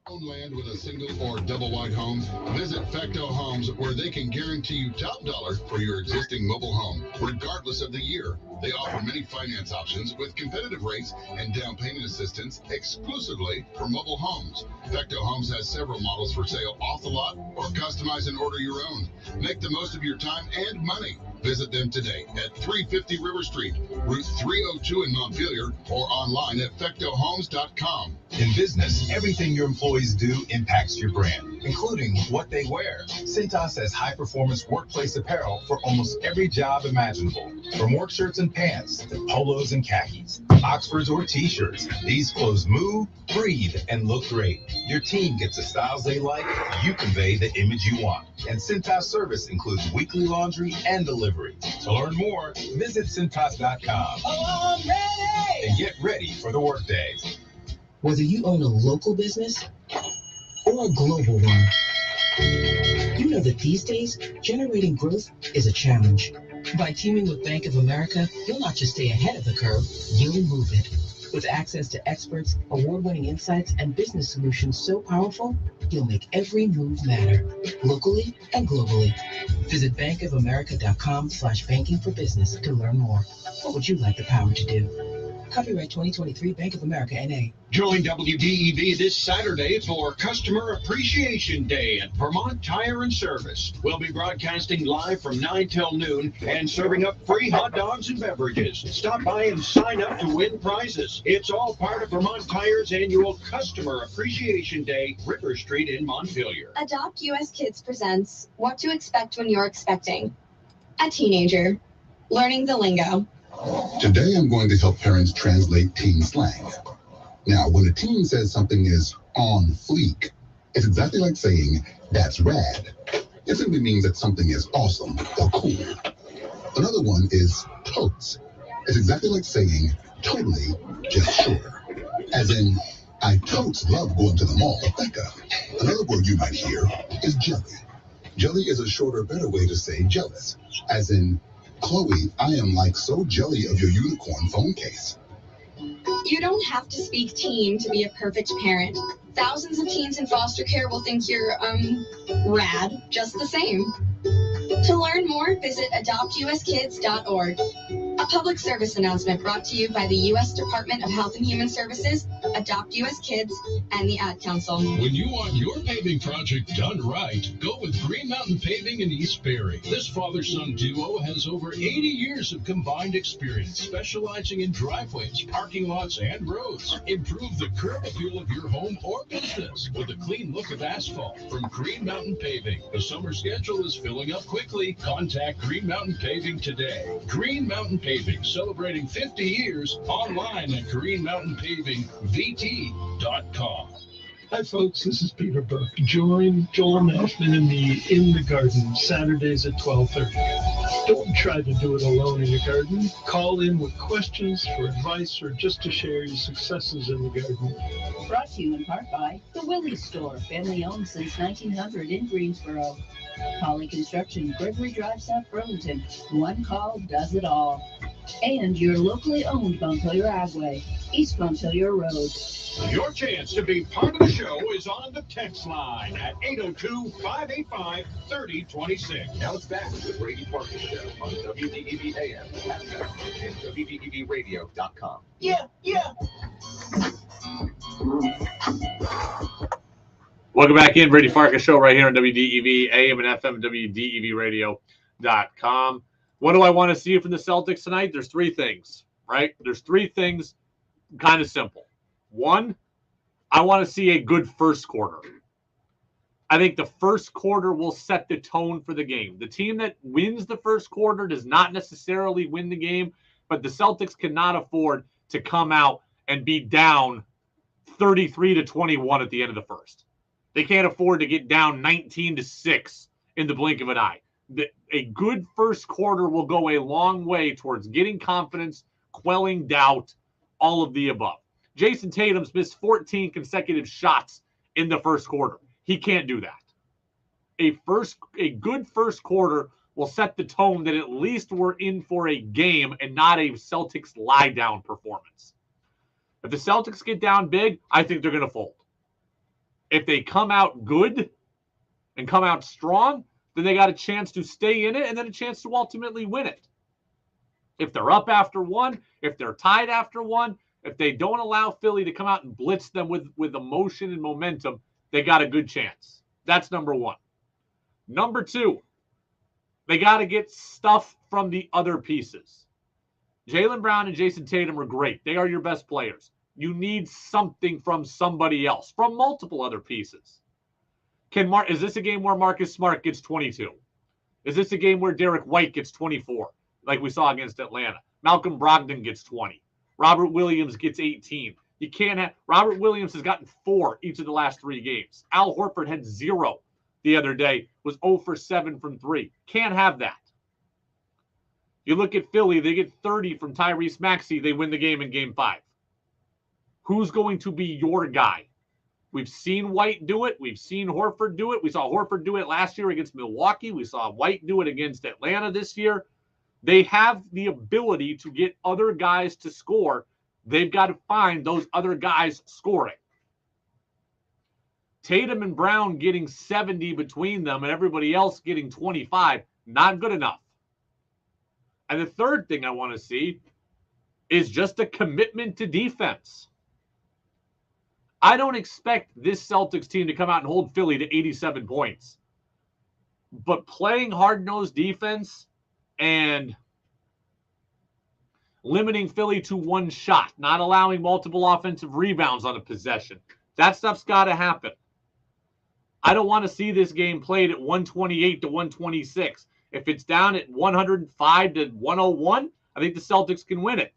Own land with a single or double wide home? Visit Fecto Homes, where they can guarantee you top dollar for your existing mobile home, regardless of the year. They offer many finance options with competitive rates and down payment assistance exclusively for mobile homes. Fecto Homes has several models for sale off the lot or customize and order your own. Make the most of your time and money. Visit them today at 350 River Street, Route 302 in Montpelier, or online at fectohomes.com. In business, everything your employees do impacts your brand, including what they wear. Cintas has high-performance workplace apparel for almost every job imaginable. From work shirts and pants to polos and khakis, Oxfords or T-shirts, these clothes move, breathe, and look great. Your team gets the styles they like, you convey the image you want. And Cintas service includes weekly laundry and delivery. To learn more, visit Cintas.com. Oh, I'm ready! And get ready for the workday. Whether you own a local business or a global one, you know that these days, generating growth is a challenge. By teaming with Bank of America, you'll not just stay ahead of the curve, you'll move it. With access to experts, award-winning insights, and business solutions so powerful, you'll make every move matter, locally and globally. Visit bankofamerica.com/banking for business to learn more. What would you like the power to do? Copyright 2023 Bank of America, N.A. Join WDEV this Saturday for Customer Appreciation Day at Vermont Tire and Service. We'll be broadcasting live from 9 till noon and serving up free hot dogs and beverages. Stop by and sign up to win prizes. It's all part of Vermont Tire's annual Customer Appreciation Day, River Street in Montpelier. Adopt US Kids presents What to Expect When You're Expecting a Teenager. Learning the lingo. Today I'm going to help parents translate teen slang. Now, when a teen says something is on fleek, it's exactly like saying, that's rad. It simply means that something is awesome or cool. Another one is totes. It's exactly like saying, totally, just sure. As in, I totes love going to the mall, Becca. Another word you might hear is jelly. Jelly is a shorter, better way to say jealous. As in, Chloe, I am like so jelly of your unicorn phone case. You don't have to speak teen to be a perfect parent. Thousands of teens in foster care will think you're, rad, just the same. To learn more, visit adoptuskids.org. A public service announcement brought to you by the U.S. Department of Health and Human Services, Adopt U.S. Kids, and the Ad Council. When you want your paving project done right, go with Green Mountain Paving in East Barre. This father-son duo has over 80 years of combined experience, specializing in driveways, parking lots, and roads. Improve the curb appeal of your home or business with a clean look of asphalt from Green Mountain Paving. The summer schedule is filling up quickly. Contact Green Mountain Paving today. Green Mountain Paving, celebrating 50 years, online at greenmountainpavingvt.com. Hi folks, this is Peter Burke. Join Joel Nashman in the Garden, Saturdays at 12:30. Don't try to do it alone in your garden. Call in with questions, for advice, or just to share your successes in the garden. Brought to you in part by The Willie's Store, family owned since 1900 in Greensboro. Polly Construction, Gregory Drive, South Burlington. One call does it all. And your locally owned Montpelier Agway, East Montpelier Road. Your chance to be part of the show is on the text line at 802-585-3026. Now it's back to the Brady Farkas Show on WDEV AM, FM, and WDEVradio.com. Yeah. Welcome back in, Brady Farkas Show right here on WDEV AM and FM, WDEVradio.com. What do I want to see from the Celtics tonight? There's three things, right? There's three things, kind of simple. One, I want to see a good first quarter. I think the first quarter will set the tone for the game. The team that wins the first quarter does not necessarily win the game, but the Celtics cannot afford to come out and be down 33-21 at the end of the first. They can't afford to get down 19-6 in the blink of an eye. A good first quarter will go a long way towards getting confidence, quelling doubt, all of the above. Jason Tatum's missed 14 consecutive shots in the first quarter. He can't do that. A good first quarter will set the tone that at least we're in for a game and not a Celtics lie-down performance. If the Celtics get down big, I think they're going to fold. If they come out good and come out strong, then they got a chance to stay in it and then a chance to ultimately win it. If they're up after one, if they're tied after one, if they don't allow Philly to come out and blitz them with emotion and momentum, they got a good chance. That's number one. Number two, they got to get stuff from the other pieces. Jaylen Brown and Jason Tatum are great. They are your best players. You need something from somebody else, from multiple other pieces. Is this a game where Marcus Smart gets 22? Is this a game where Derek White gets 24, like we saw against Atlanta? Malcolm Brogdon gets 20. Robert Williams gets 18. You can't have Robert Williams has gotten 4 each of the last 3 games. Al Horford had 0 the other day, was 0 for 7 from 3. Can't have that. You look at Philly, they get 30 from Tyrese Maxey. They win the game in game 5. Who's going to be your guy? We've seen White do it. We've seen Horford do it. We saw Horford do it last year against Milwaukee. We saw White do it against Atlanta this year. They have the ability to get other guys to score. They've got to find those other guys scoring. Tatum and Brown getting 70 between them and everybody else getting 25, not good enough. And the third thing I want to see is just a commitment to defense. I don't expect this Celtics team to come out and hold Philly to 87 points. But playing hard-nosed defense and limiting Philly to one shot, not allowing multiple offensive rebounds on a possession, that stuff's got to happen. I don't want to see this game played at 128 to 126. If it's down at 105 to 101, I think the Celtics can win it.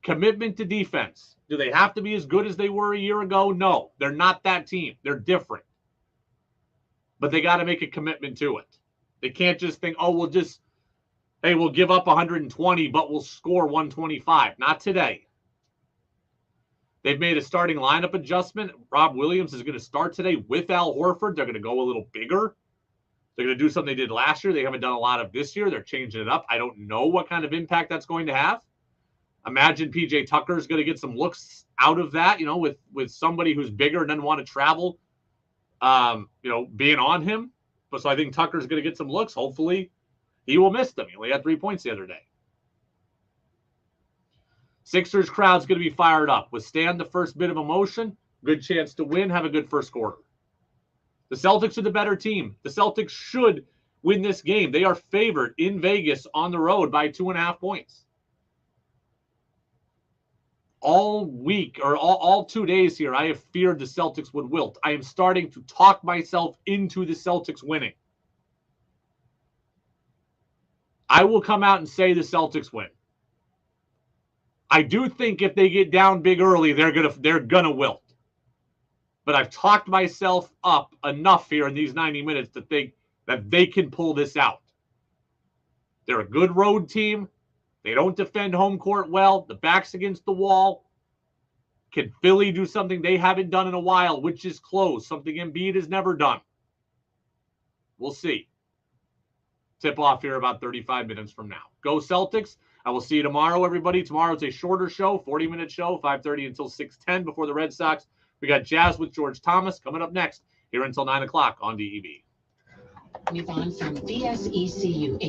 Commitment to defense. Do they have to be as good as they were a year ago? No, they're not that team. They're different. But they got to make a commitment to it. They can't just think, oh, we'll give up 120, but we'll score 125. Not today. They've made a starting lineup adjustment. Rob Williams is going to start today with Al Horford. They're going to go a little bigger. They're going to do something they did last year. They haven't done a lot of this year. They're changing it up. I don't know what kind of impact that's going to have. Imagine PJ Tucker is going to get some looks out of that, with somebody who's bigger and doesn't want to travel, being on him. But so I think Tucker's going to get some looks. Hopefully he will miss them. He only had 3 points the other day. Sixers crowd's going to be fired up. Withstand the first bit of emotion. Good chance to win. Have a good first quarter. The Celtics are the better team. The Celtics should win this game. They are favored in Vegas on the road by 2.5 points. All week, or all 2 days here, I have feared the Celtics would wilt. I am starting to talk myself into the Celtics winning. I will come out and say the Celtics win. I do think if they get down big early, they're gonna wilt. But I've talked myself up enough here in these 90 minutes to think that they can pull this out. They're a good road team. They don't defend home court well. The back's against the wall. Can Philly do something they haven't done in a while, which is close, something Embiid has never done? We'll see. Tip off here about 35 minutes from now. Go Celtics. I will see you tomorrow, everybody. Tomorrow's a shorter show, 40-minute show, 5:30 until 6:10 before the Red Sox. We got Jazz with George Thomas coming up next here until 9 o'clock on DEV. Move on from VSECU.